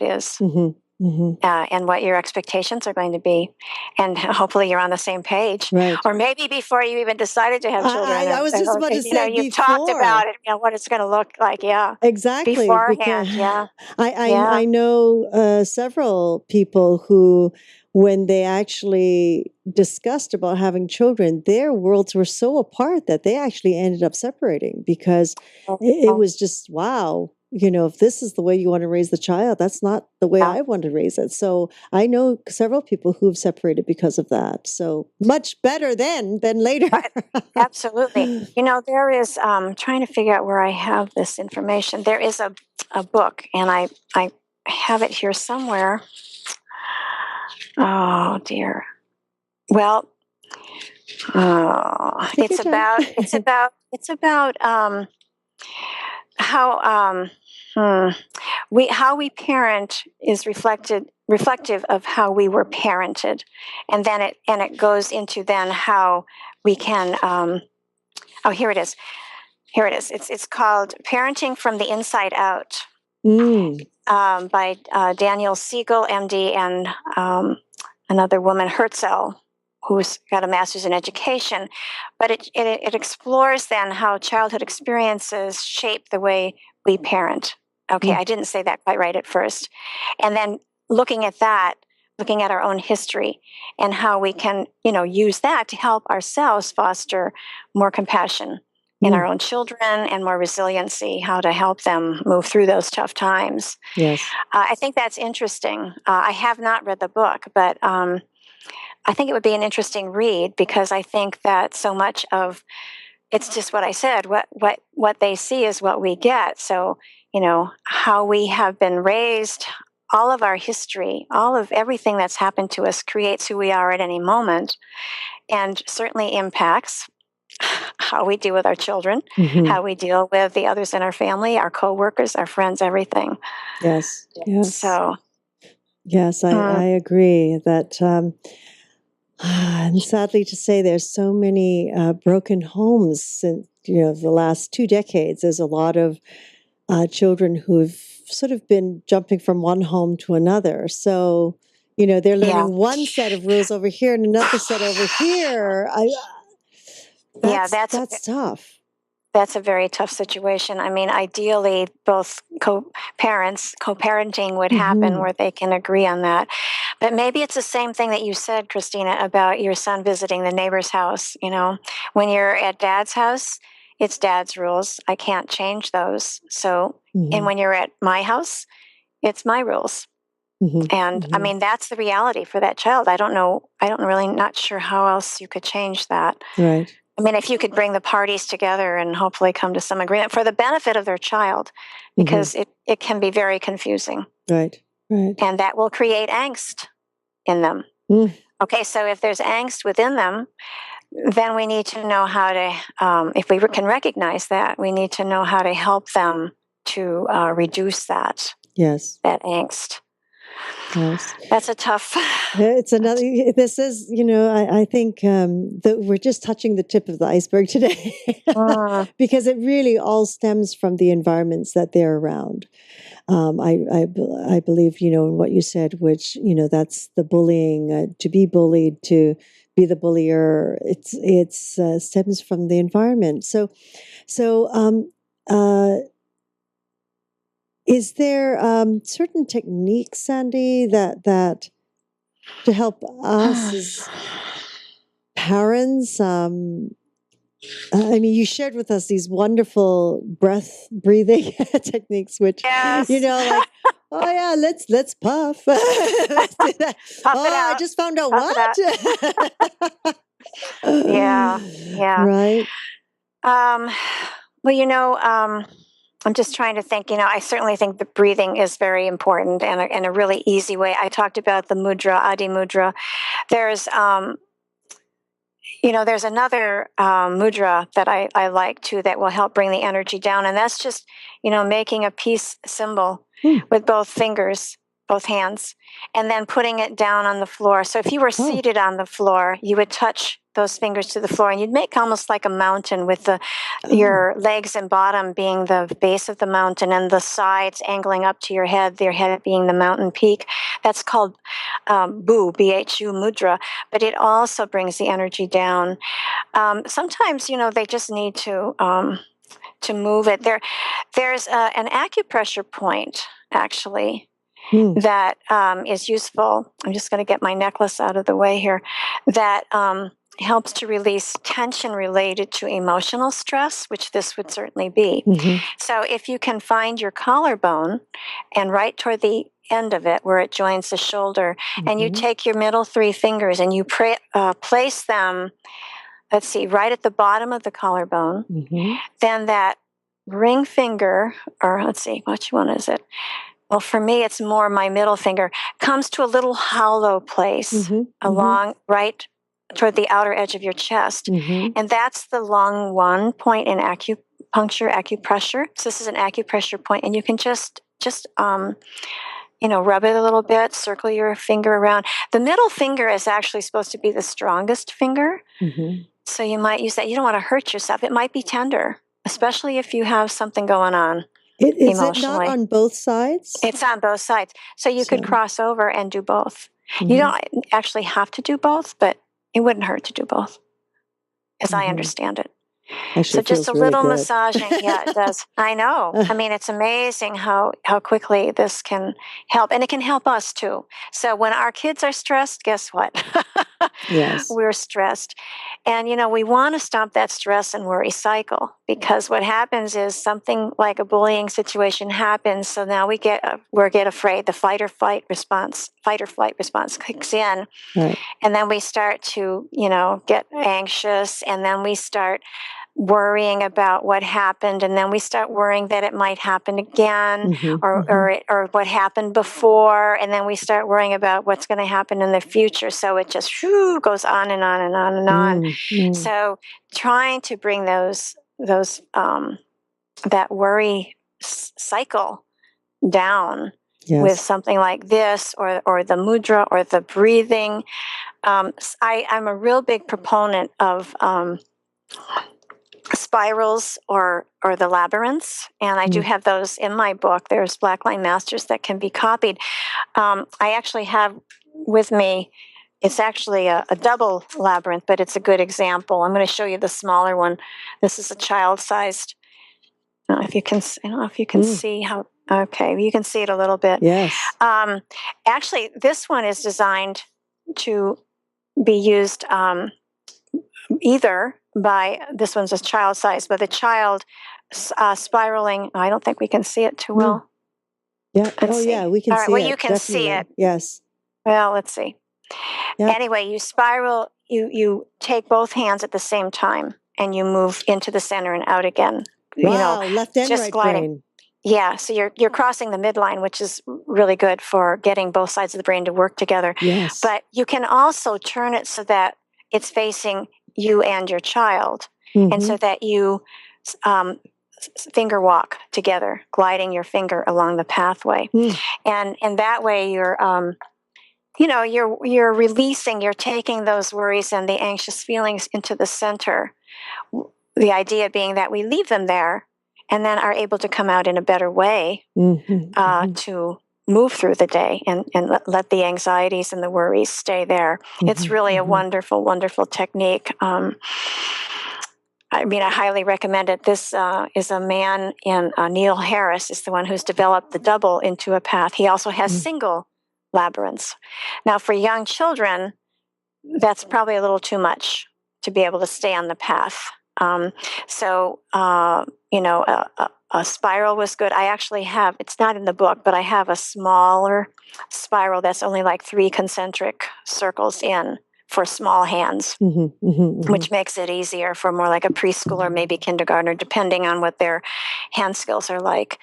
is. Mm-hmm. Mm-hmm. And what your expectations are going to be. And hopefully you're on the same page. Right. Or maybe before you even decided to have children. I was just about to say you've before. talked about it, what it's going to look like. Yeah. Exactly. Beforehand. Because Yeah. I know several people who, when they actually discussed about having children, their worlds were so apart that they actually ended up separating because it was just, wow, if this is the way you want to raise the child, that's not the way I want to raise it. So I know several people who have separated because of that. So much better then than later. Absolutely. There is, trying to figure out where I have this information. There is a book, and I have it here somewhere. Oh dear. Well, it's about how how we parent is reflective of how we were parented, and then it goes into then how we can. Here it is. It's called Parenting from the Inside Out. By Daniel Siegel, MD, and another woman, Herzl, who's got a master's in education. But it explores then how childhood experiences shape the way we parent. Okay, I didn't say that quite right at first. And then looking at our own history and how we can, use that to help ourselves foster more compassion in our own children and more resiliency, how to help them move through those tough times. Yes. I think that's interesting. I have not read the book, but I think it would be an interesting read because I think that so much of it's just what I said. What they see is what we get. So, how we have been raised, all of our history, all of everything that's happened to us creates who we are at any moment, and certainly impacts how we deal with our children, how we deal with the others in our family, our coworkers, our friends, everything. Yes. Yes. So, yes, I agree that, and sadly to say, there's so many broken homes since, the last 2 decades. There's a lot of children who've sort of been jumping from one home to another. So, they're learning one set of rules over here and another set over here. That's tough. That's a very tough situation. I mean, ideally, both co-parenting would happen where they can agree on that. But maybe it's the same thing that you said, Christina, about your son visiting the neighbor's house. When you're at dad's house, it's dad's rules. I can't change those. So, and when you're at my house, it's my rules. And I mean, that's the reality for that child. I don't know. Not sure how else you could change that. Right. I mean, if you could bring the parties together and hopefully come to some agreement for the benefit of their child, because it can be very confusing. Right. Right. And that will create angst in them. Okay, so if there's angst within them, then we need to know how to, if we can recognize that, we need to know how to help them to reduce that. Yes. That angst. Yes. That's a tough. It's another. This is, I think that we're just touching the tip of the iceberg today, because it really all stems from the environments that they're around. I believe, in what you said, which, that's the bullying, to be bullied, to be the bullier. It's stems from the environment. So, is there certain techniques, Sandy, that to help us as parents? I mean, you shared with us these wonderful breathing techniques, which, yes. like, oh yeah, let's puff. Let's do that. Puff it out. I just found out puff what. Yeah. Right. Well, I'm just trying to think. I certainly think the breathing is very important, and a really easy way. I talked about the mudra, Adi mudra. There's there's another mudra that I like too that will help bring the energy down, and that's just making a peace symbol with both fingers, both hands, and then putting it down on the floor. So if you were seated on the floor, you would touch those fingers to the floor, and you'd make almost like a mountain with your legs and bottom being the base of the mountain and the sides angling up to your head being the mountain peak. That's called BHU mudra, but it also brings the energy down. Sometimes, they just need to move it. There's an acupressure point, actually, that is useful. I'm just going to get my necklace out of the way here. That helps to release tension related to emotional stress, which this would certainly be. So if you can find your collarbone and right toward the end of it where it joins the shoulder, and you take your middle three fingers and you place them, let's see, right at the bottom of the collarbone, then that ring finger, or let's see, which one is it? Well, for me, it's more my middle finger, comes to a little hollow place along right toward the outer edge of your chest. And that's the lung 1 point in acupressure. So this is an acupressure point, and you can just rub it a little bit, circle your finger around. The middle finger is actually supposed to be the strongest finger. So you might use that. You don't want to hurt yourself. It might be tender, especially if you have something going on. Is it not on both sides? It's on both sides. So you could cross over and do both. You don't actually have to do both, but it wouldn't hurt to do both, as I understand it. Actually, so just a really little good. massaging. Yeah, it does. I know. I mean, it's amazing how quickly this can help. And it can help us too. So when our kids are stressed, guess what? Yes. We're stressed. And, we want to stop that stress and worry cycle, because what happens is something like a bullying situation happens. So now we get afraid. The fight or flight response kicks in. Right. And then we start to, get anxious, and then we start worrying about what happened, and then we start worrying that it might happen again, or what happened before, and then we start worrying about what's going to happen in the future. So it just goes on and on and on and on. So trying to bring those that worry cycle down with something like this, or the mudra, or the breathing. I'm a real big proponent of spirals or the labyrinths, and I do have those in my book. There's Black Line Masters that can be copied. I actually have with me, it's actually a double labyrinth, but it's a good example. I'm going to show you the smaller one. This is a child-sized. I don't know if you can see how. Okay, you can see it a little bit. Yes. Actually, this one is designed to be used either by, this one's a child size, but the child spiraling. I don't think we can see it too well. Yeah. Let's Oh, yeah. see. We can All right. see Well, you it. can see Definitely. it. Yes. Well, let's see. Yeah. Anyway, you spiral. You take both hands at the same time, and you move into the center and out again. Wow. Left and Just right gliding. brain. Yeah, so you're crossing the midline, which is really good for getting both sides of the brain to work together. Yes. But you can also turn it so that it's facing you and your child, and so that you finger walk together, gliding your finger along the pathway, and that way you're releasing, you're taking those worries and the anxious feelings into the center. The idea being that we leave them there and then are able to come out in a better way to move through the day and let the anxieties and the worries stay there. It's really a wonderful, wonderful technique. I mean, I highly recommend it. This is a man Neil Harris is the one who's developed the double into a path. He also has single labyrinths. Now, for young children, that's probably a little too much to be able to stay on the path. So, a spiral was good. I actually have, it's not in the book, but I have a smaller spiral that's only like 3 concentric circles in for small hands, which makes it easier for more like a preschooler, maybe kindergartner, depending on what their hand skills are like.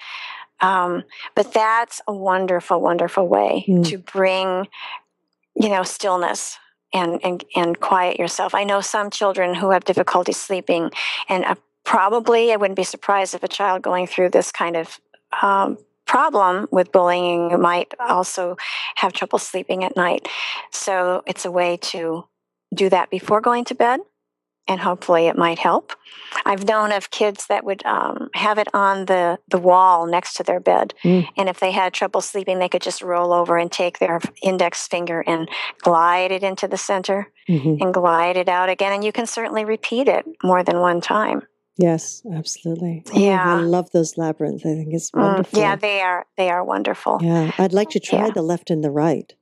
But that's a wonderful, wonderful way to bring, stillness and quiet yourself. I know some children who have difficulty sleeping, and probably I wouldn't be surprised if a child going through this kind of problem with bullying might also have trouble sleeping at night. So it's a way to do that before going to bed, and hopefully it might help. I've known of kids that would have it on the wall next to their bed. And if they had trouble sleeping, they could just roll over and take their index finger and glide it into the center and glide it out again. And you can certainly repeat it more than one time. Yes, absolutely. Yeah. Oh, I love those labyrinths. I think it's wonderful. Yeah, they are wonderful. Yeah, I'd like to try the left and the right.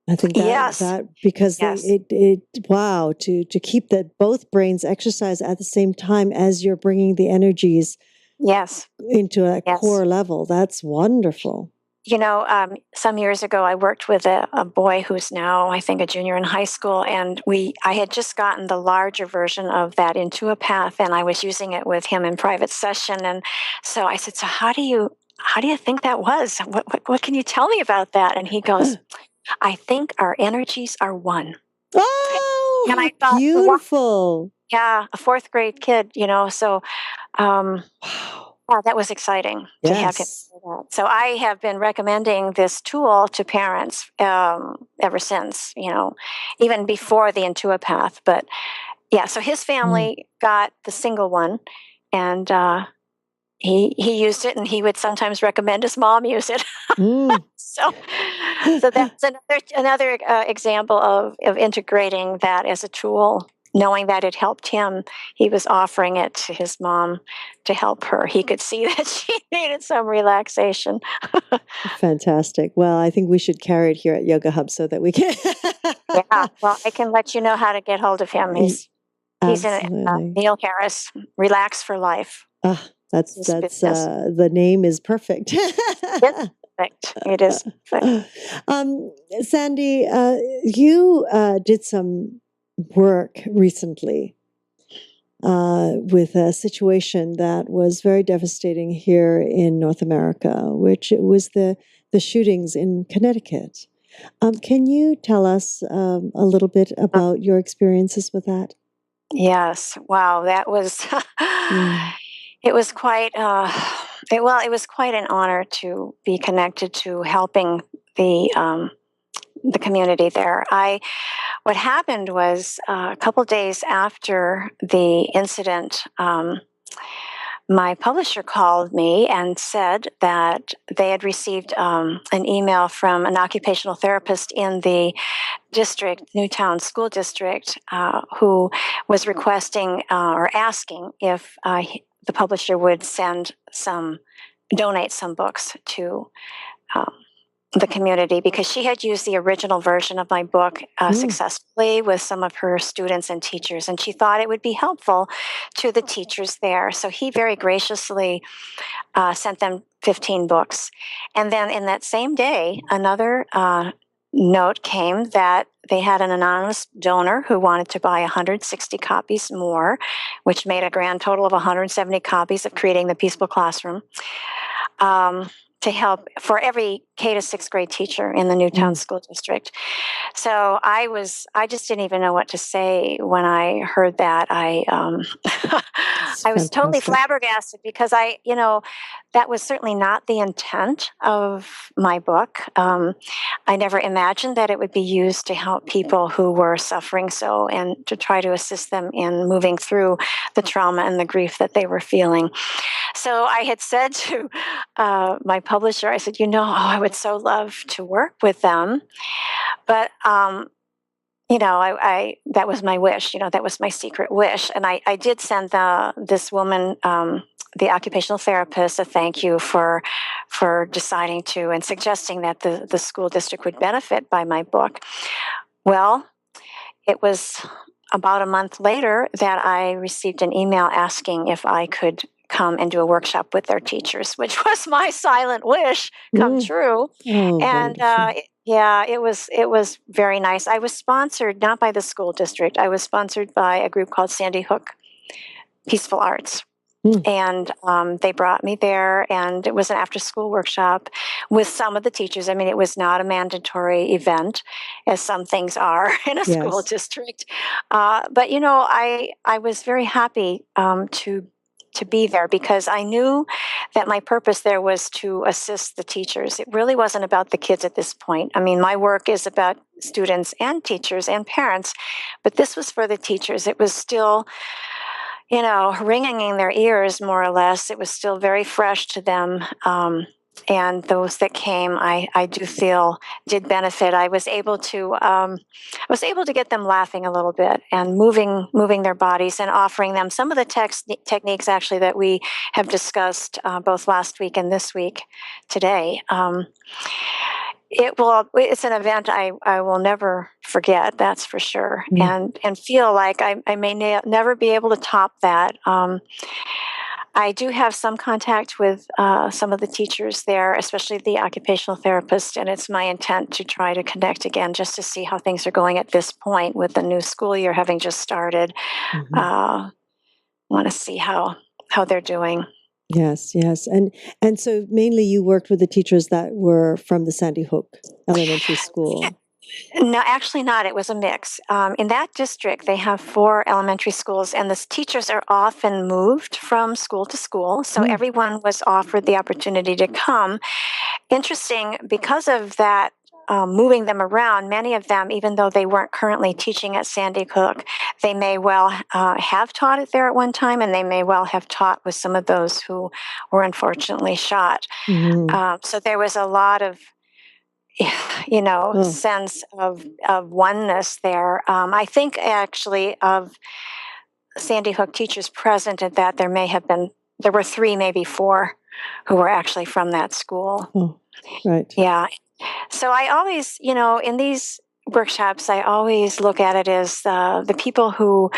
I think that because wow, to keep that both brains exercise at the same time as you're bringing the energies into a core level. That's wonderful. Some years ago, I worked with a boy who's now, I think, a junior in high school, and I had just gotten the larger version of that into a path, and I was using it with him in private session. And so I said, "So how do you think that was? What can you tell me about that?" And he goes, "I think our energies are one." Oh, and I how thought, beautiful! Yeah, a 4th grade kid, so. Wow. Yeah, that was exciting to have him do that. So I have been recommending this tool to parents ever since, even before the Intuipath. But yeah, so his family got the single one, and he used it, and he would sometimes recommend his mom use it. So that's another example of integrating that as a tool. Knowing that it helped him, he was offering it to his mom to help her. He could see that she needed some relaxation. Fantastic. Well, I think we should carry it here at Yoga Hub so that we can. Yeah, well, I can let you know how to get hold of him. He's in Neil Harris, Relax for Life. That's the name is perfect. It's perfect. It is perfect. Sandy, you did some work recently with a situation that was very devastating here in North America, which it was the shootings in Connecticut. Can you tell us a little bit about your experiences with that? Yes. Wow. That was. It was quite. It was quite an honor to be connected to helping the community there. What happened was a couple days after the incident, my publisher called me and said that they had received an email from an occupational therapist in the district, Newtown School District, who was requesting or asking if the publisher would donate some books to the community, because she had used the original version of my book Mm. successfully with some of her students and teachers, and she thought it would be helpful to the teachers there. So he very graciously sent them 15 books. And then in that same day, another note came that they had an anonymous donor who wanted to buy 160 copies more, which made a grand total of 170 copies of Creating the Peaceful Classroom. To help for every K to 6th grade teacher in the Newtown Mm. School District. So I just didn't even know what to say when I heard that. It's I was totally fantastic. flabbergasted, because that was certainly not the intent of my book. I never imagined that it would be used to help people who were suffering so, and to try to assist them in moving through the trauma and the grief that they were feeling. So I had said to my publisher, I said, I would so love to work with them, but I that was my wish. That was my secret wish, and I did send this woman, the occupational therapist, a thank you for deciding to and suggesting that the school district would benefit by my book. Well, it was about a month later that I received an email asking if I could come and do a workshop with their teachers, which was my silent wish come Mm. true. Oh, And wonderful. yeah, it was very nice. I was sponsored not by the school district. I was sponsored by a group called Sandy Hook Peaceful Arts. Mm. And they brought me there, and it was an after-school workshop with some of the teachers. I mean, it was not a mandatory event, as some things are in a school Yes. district. But I was very happy to be there, because I knew that my purpose there was to assist the teachers. It really wasn't about the kids at this point. I mean, my work is about students and teachers and parents, but this was for the teachers. It was still ringing in their ears, more or less. It was still very fresh to them. And those that came, I do feel did benefit. I was able to get them laughing a little bit and moving their bodies, and offering them some of the techniques actually that we have discussed both last week and this week today. It's an event I will never forget, that's for sure, Mm. and feel like I may never be able to top that. I do have some contact with some of the teachers there, especially the occupational therapist, and it's my intent to try to connect again, just to see how things are going at this point with the new school year having just started. Mhm. Want to see how they're doing. Yes, yes. And so mainly you worked with the teachers that were from the Sandy Hook Elementary School. No, actually not. It was a mix. In that district, they have 4 elementary schools, and the teachers are often moved from school to school. So Mm. everyone was offered the opportunity to come. Interesting, because of that, moving them around, many of them, even though they weren't currently teaching at Sandy Hook, they may well have taught it there at one time, and they may well have taught with some of those who were unfortunately shot. Mhm. So there was a lot of Oh, sense of oneness there. I think actually of Sandy Hook teachers present at that, there were 3, maybe 4, who were actually from that school. oh, right. Yeah. So I always, in these workshops, I always look at it as the people who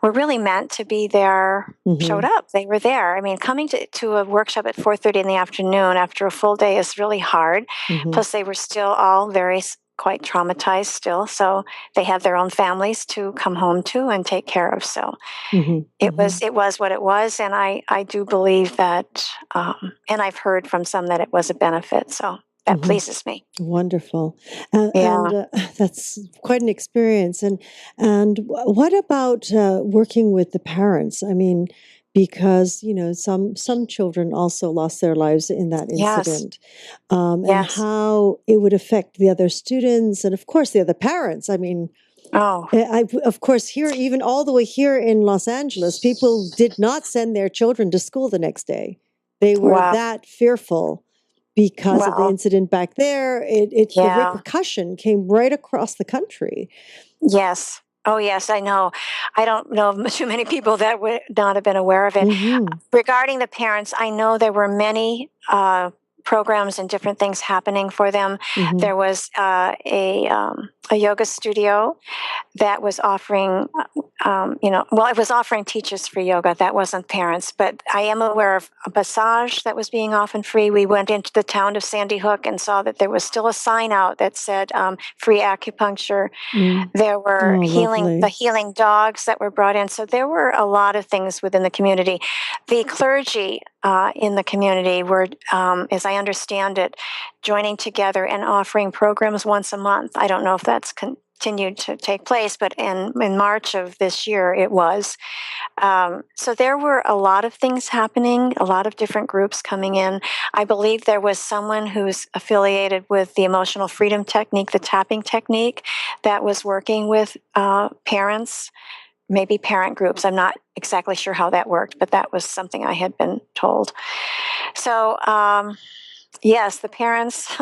were really meant to be there showed Mhm. up. They were there. I mean, coming to a workshop at 4:30 in the afternoon after a full day is really hard. Mhm. Plus, they were still all quite traumatized still, so they had their own families to come home to and take care of. So Mhm. it was Mhm. it was what it was, and I do believe that, and I've heard from some that it was a benefit. So that Mhm. pleases me. Wonderful, Yeah. and that's quite an experience. And what about working with the parents? I mean, because some children also lost their lives in that Yes. incident, and Yes. how it would affect the other students, and of course the other parents. I mean, Oh. of course, here, even all the way here in Los Angeles, people did not send their children to school the next day. They were Wow. that fearful because of the Well. incident back there. The Yeah. repercussion came right across the country. Yes. Oh, yes, I know. I don't know of too many people that would not have been aware of it. Hmm. Regarding the parents, I know there were many programs and different things happening for them. Mhm. There was a yoga studio that was offering, it was offering teachers free yoga. That wasn't parents, but I am aware of a massage that was being offered free. We went into the town of Sandy Hook and saw that there was still a sign out that said free acupuncture. There were the healing dogs that were brought in. So there were a lot of things within the community. The clergy in the community were, as I understand it, joining together and offering programs once a month. I don't know if that's continued to take place, but in March of this year it was. So there were a lot of things happening, a lot of different groups coming in. I believe there was someone who's affiliated with the emotional freedom technique, the tapping technique, that was working with parents, maybe parent groups. I'm not exactly sure how that worked, but that was something I had been told. So yes, the parents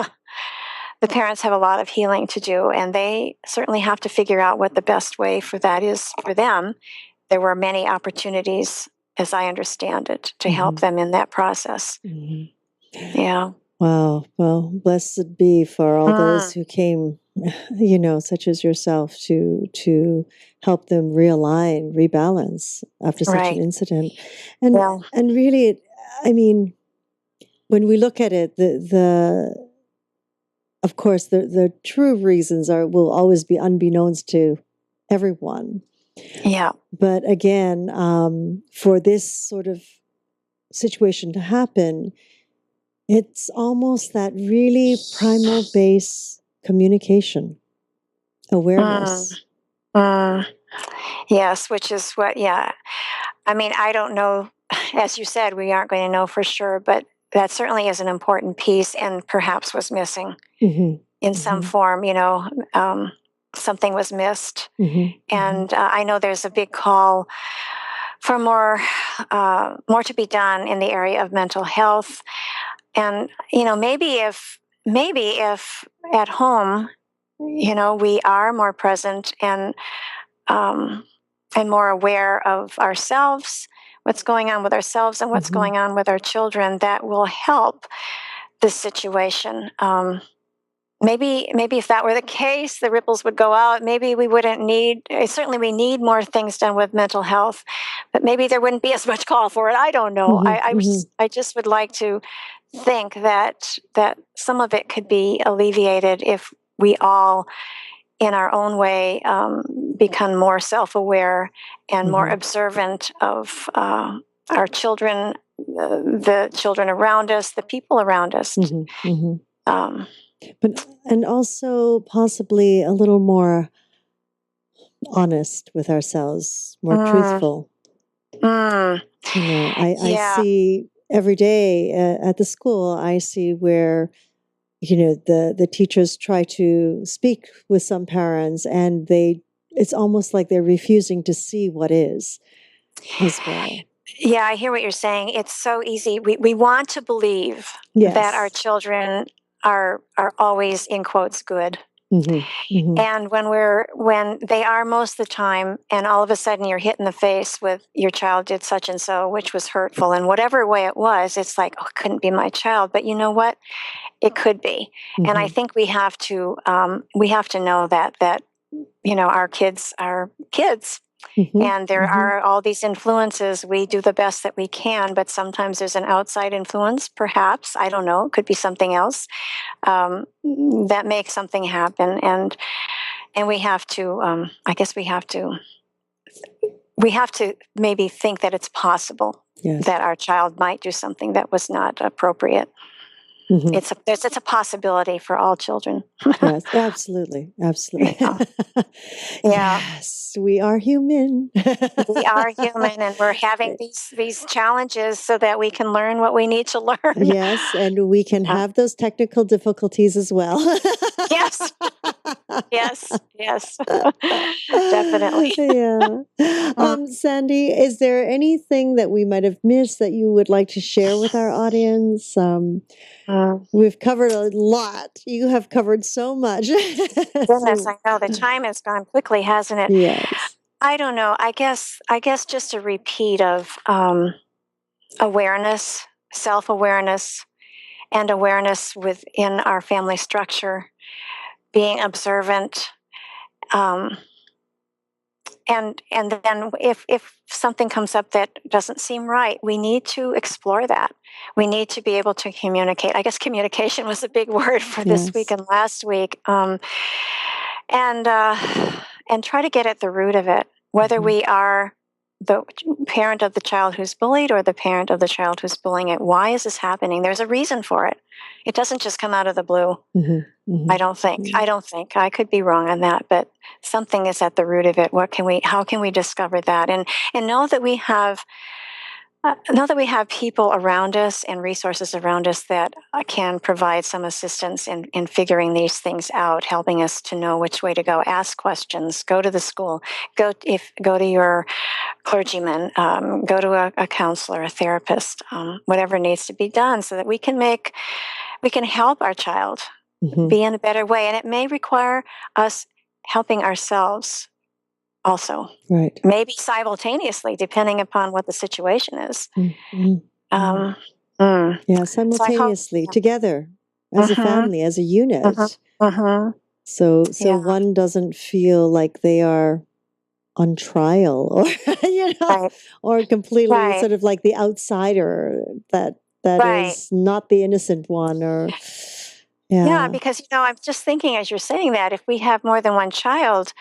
the parents have a lot of healing to do, and they certainly have to figure out what the best way for that is for them. There were many opportunities, as I understand it, to help them in that process. Yeah. Wow. Well, blessed be for all those who came, such as yourself, to help them realign, rebalance after such an incident. And and really, I mean, when we look at it, of course, the true reasons will always be unbeknownst to everyone. Yeah. But again, for this sort of situation to happen, it's almost that really primal base communication, awareness. Yes, which is what, I mean, I don't know. As you said, we aren't going to know for sure, but that certainly is an important piece and perhaps was missing in some form, something was missed. And I know there's a big call for more to be done in the area of mental health. And, maybe if at home, we are more present and more aware of ourselves, what's going on with ourselves and what's going on with our children, that will help this situation. Maybe if that were the case, the ripples would go out. Maybe we wouldn't need, certainly we need more things done with mental health, but maybe there wouldn't be as much call for it. I don't know. I just would like to think that some of it could be alleviated if we all, in our own way, become more self-aware and more observant of our children, the children around us, the people around us. But and also possibly a little more honest with ourselves, more truthful. I see every day at the school, I see where the teachers try to speak with some parents, and it's almost like they're refusing to see what is as well. Yeah, I hear what you're saying. It's so easy. We want to believe that our children are always, in quotes, good. And when they are most of the time, and all of a sudden you're hit in the face with your child did such and so, which was hurtful, and whatever way it was, it's like, oh, it couldn't be my child. But you know what? It could be. And I think we have to know that our kids are kids. And there are all these influences. We do the best that we can, but sometimes there's an outside influence, perhaps. I don't know. It could be something else that makes something happen. And we have to, I guess we have to maybe think that it's possible that our child might do something that was not appropriate. It's a possibility for all children. Yes, absolutely. Yes, we are human. We are human, and we're having these challenges so that we can learn what we need to learn. Yes, and we can have those technical difficulties as well. Yes. Definitely. Sandy, is there anything that we might have missed that you would like to share with our audience? We've covered a lot. You have covered so much. Goodness, I know the time has gone quickly, hasn't it? Yes. I don't know. I guess just a repeat of awareness, self-awareness, and awareness within our family structure, being observant. And then if something comes up that doesn't seem right, we need to explore that. We need to be able to communicate. I guess communication was a big word for this week and last week. And try to get at the root of it, whether we are the parent of the child who's bullied or the parent of the child who's bullying it. Why is this happening? There's a reason for it. It doesn't just come out of the blue. I don't think. I could be wrong on that, but something is at the root of it. How can we discover that? And know that we have people around us and resources around us that can provide some assistance in figuring these things out, helping us to know which way to go. Ask questions. Go to the school. Go to your clergyman. Go to a counselor, a therapist. Whatever needs to be done, so that we can help our child be in a better way. And it may require us helping ourselves also, right? Maybe simultaneously, depending upon what the situation is. Yeah, simultaneously, together, as a family, as a unit. So one doesn't feel like they are on trial, or or completely sort of like the outsider that is not the innocent one, or because I'm just thinking, as you're saying that, if we have more than one child,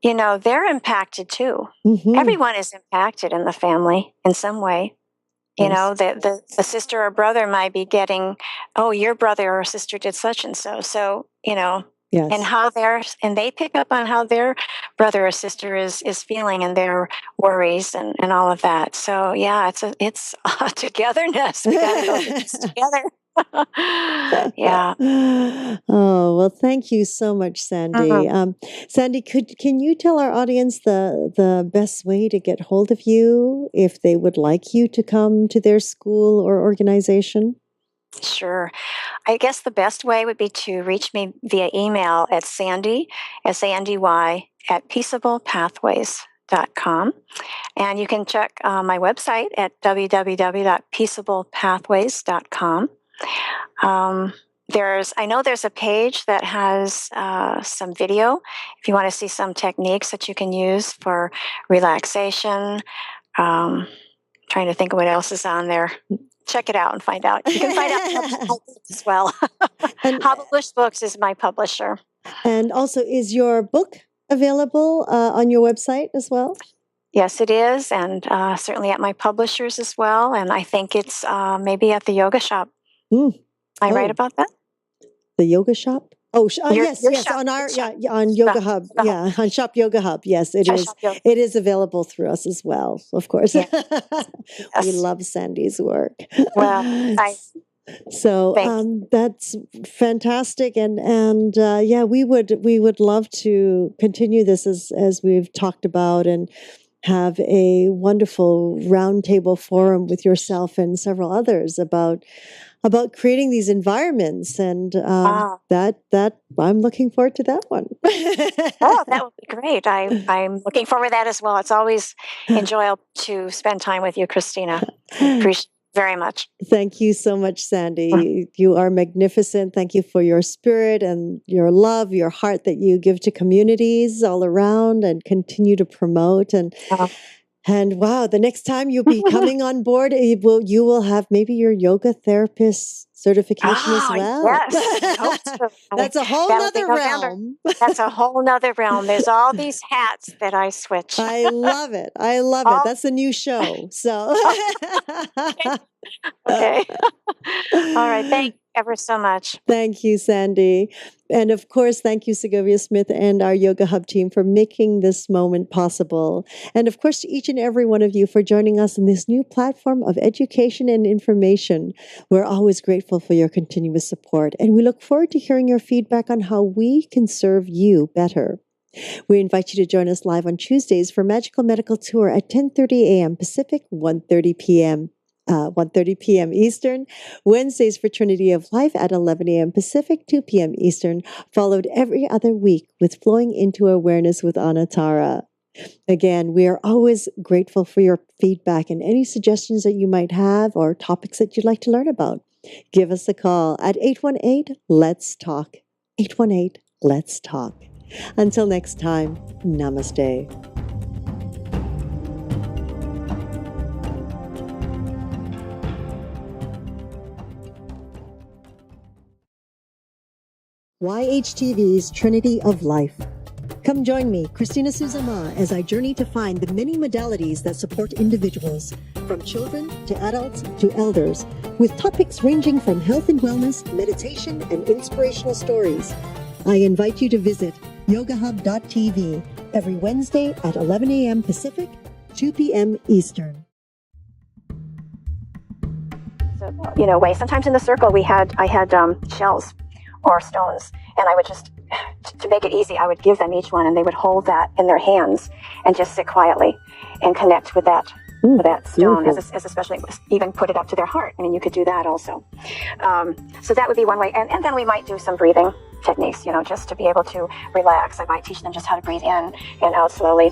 they're impacted too. Everyone is impacted in the family in some way. The sister or brother might be getting, oh, your brother or sister did such and so. So, and they pick up on how their brother or sister is feeling and their worries and all of that. So yeah, it's a togetherness. We got to go through this together. Yeah. Oh, well, thank you so much, Sandy. Sandy, can you tell our audience the best way to get hold of you if they would like you to come to their school or organization? Sure. I guess the best way would be to reach me via email at Sandy, SANDY, at peaceablepathways.com. And you can check my website at www.peaceablepathways.com. I know there's a page that has some video if you want to see some techniques that you can use for relaxation. Trying to think of what else is on there. Check it out and find out. You can find out as well. Hobble Bush Books is my publisher. And also, is your book available on your website as well? Yes, it is, and certainly at my publishers as well. And I think it's maybe at the yoga shop. I right about that? The yoga shop? Oh, yes, shop, on our on Yoga Hub, on Shop Yoga Hub. Yes, it is. It is available through us as well, of course. Yes. We love Sandy's work. Well, that's fantastic, and we would love to continue this as we've talked about, and have a wonderful roundtable forum with yourself and several others about creating these environments, and that I'm looking forward to that one. Oh, that would be great. I'm looking forward to that as well. It's always enjoyable to spend time with you, Christina. Appreciate it very much. Thank you so much, Sandy. You are magnificent. Thank you for your spirit and your love, your heart that you give to communities all around and continue to promote. And wow, the next time you'll be coming on board, you will have maybe your yoga therapist certification as well. Yes, I hope so. That's a whole nother realm. That's a whole nother realm. There's all these hats that I switch. I love it. I love it. That's a new show. So okay. All right. Thank you ever so much. Thank you, Sandy. And of course, thank you, Segovia Smith and our Yoga Hub team for making this moment possible. And of course, to each and every one of you for joining us in this new platform of education and information. We're always grateful for your continuous support, and we look forward to hearing your feedback on how we can serve you better. We invite you to join us live on Tuesdays for Magical Medical Tour at 10:30 a.m. Pacific, 1:30 p.m. 1:30 p.m. Eastern, Wednesdays for Trinity of Life at 11 a.m. Pacific, 2 p.m. Eastern, followed every other week with Flowing into Awareness with Anatara. Again, we are always grateful for your feedback and any suggestions that you might have or topics that you'd like to learn about. give us a call at 818-LETS-TALK. 818-LETS-TALK. Until next time, namaste. YHTV's Trinity of Life. Come join me, Christina Suzama, as I journey to find the many modalities that support individuals, from children to adults to elders, with topics ranging from health and wellness, meditation, and inspirational stories. I invite you to visit yogahub.tv every Wednesday at 11 a.m. Pacific, 2 p.m. Eastern. So, way. Sometimes in the circle I had shells or stones, and I would just, to make it easy, I would give them each one, and they would hold that in their hands and just sit quietly and connect with that stone, as especially even put it up to their heart. I mean, you could do that also. So that would be one way, and then we might do some breathing techniques, just to be able to relax. I might teach them just how to breathe in and out slowly.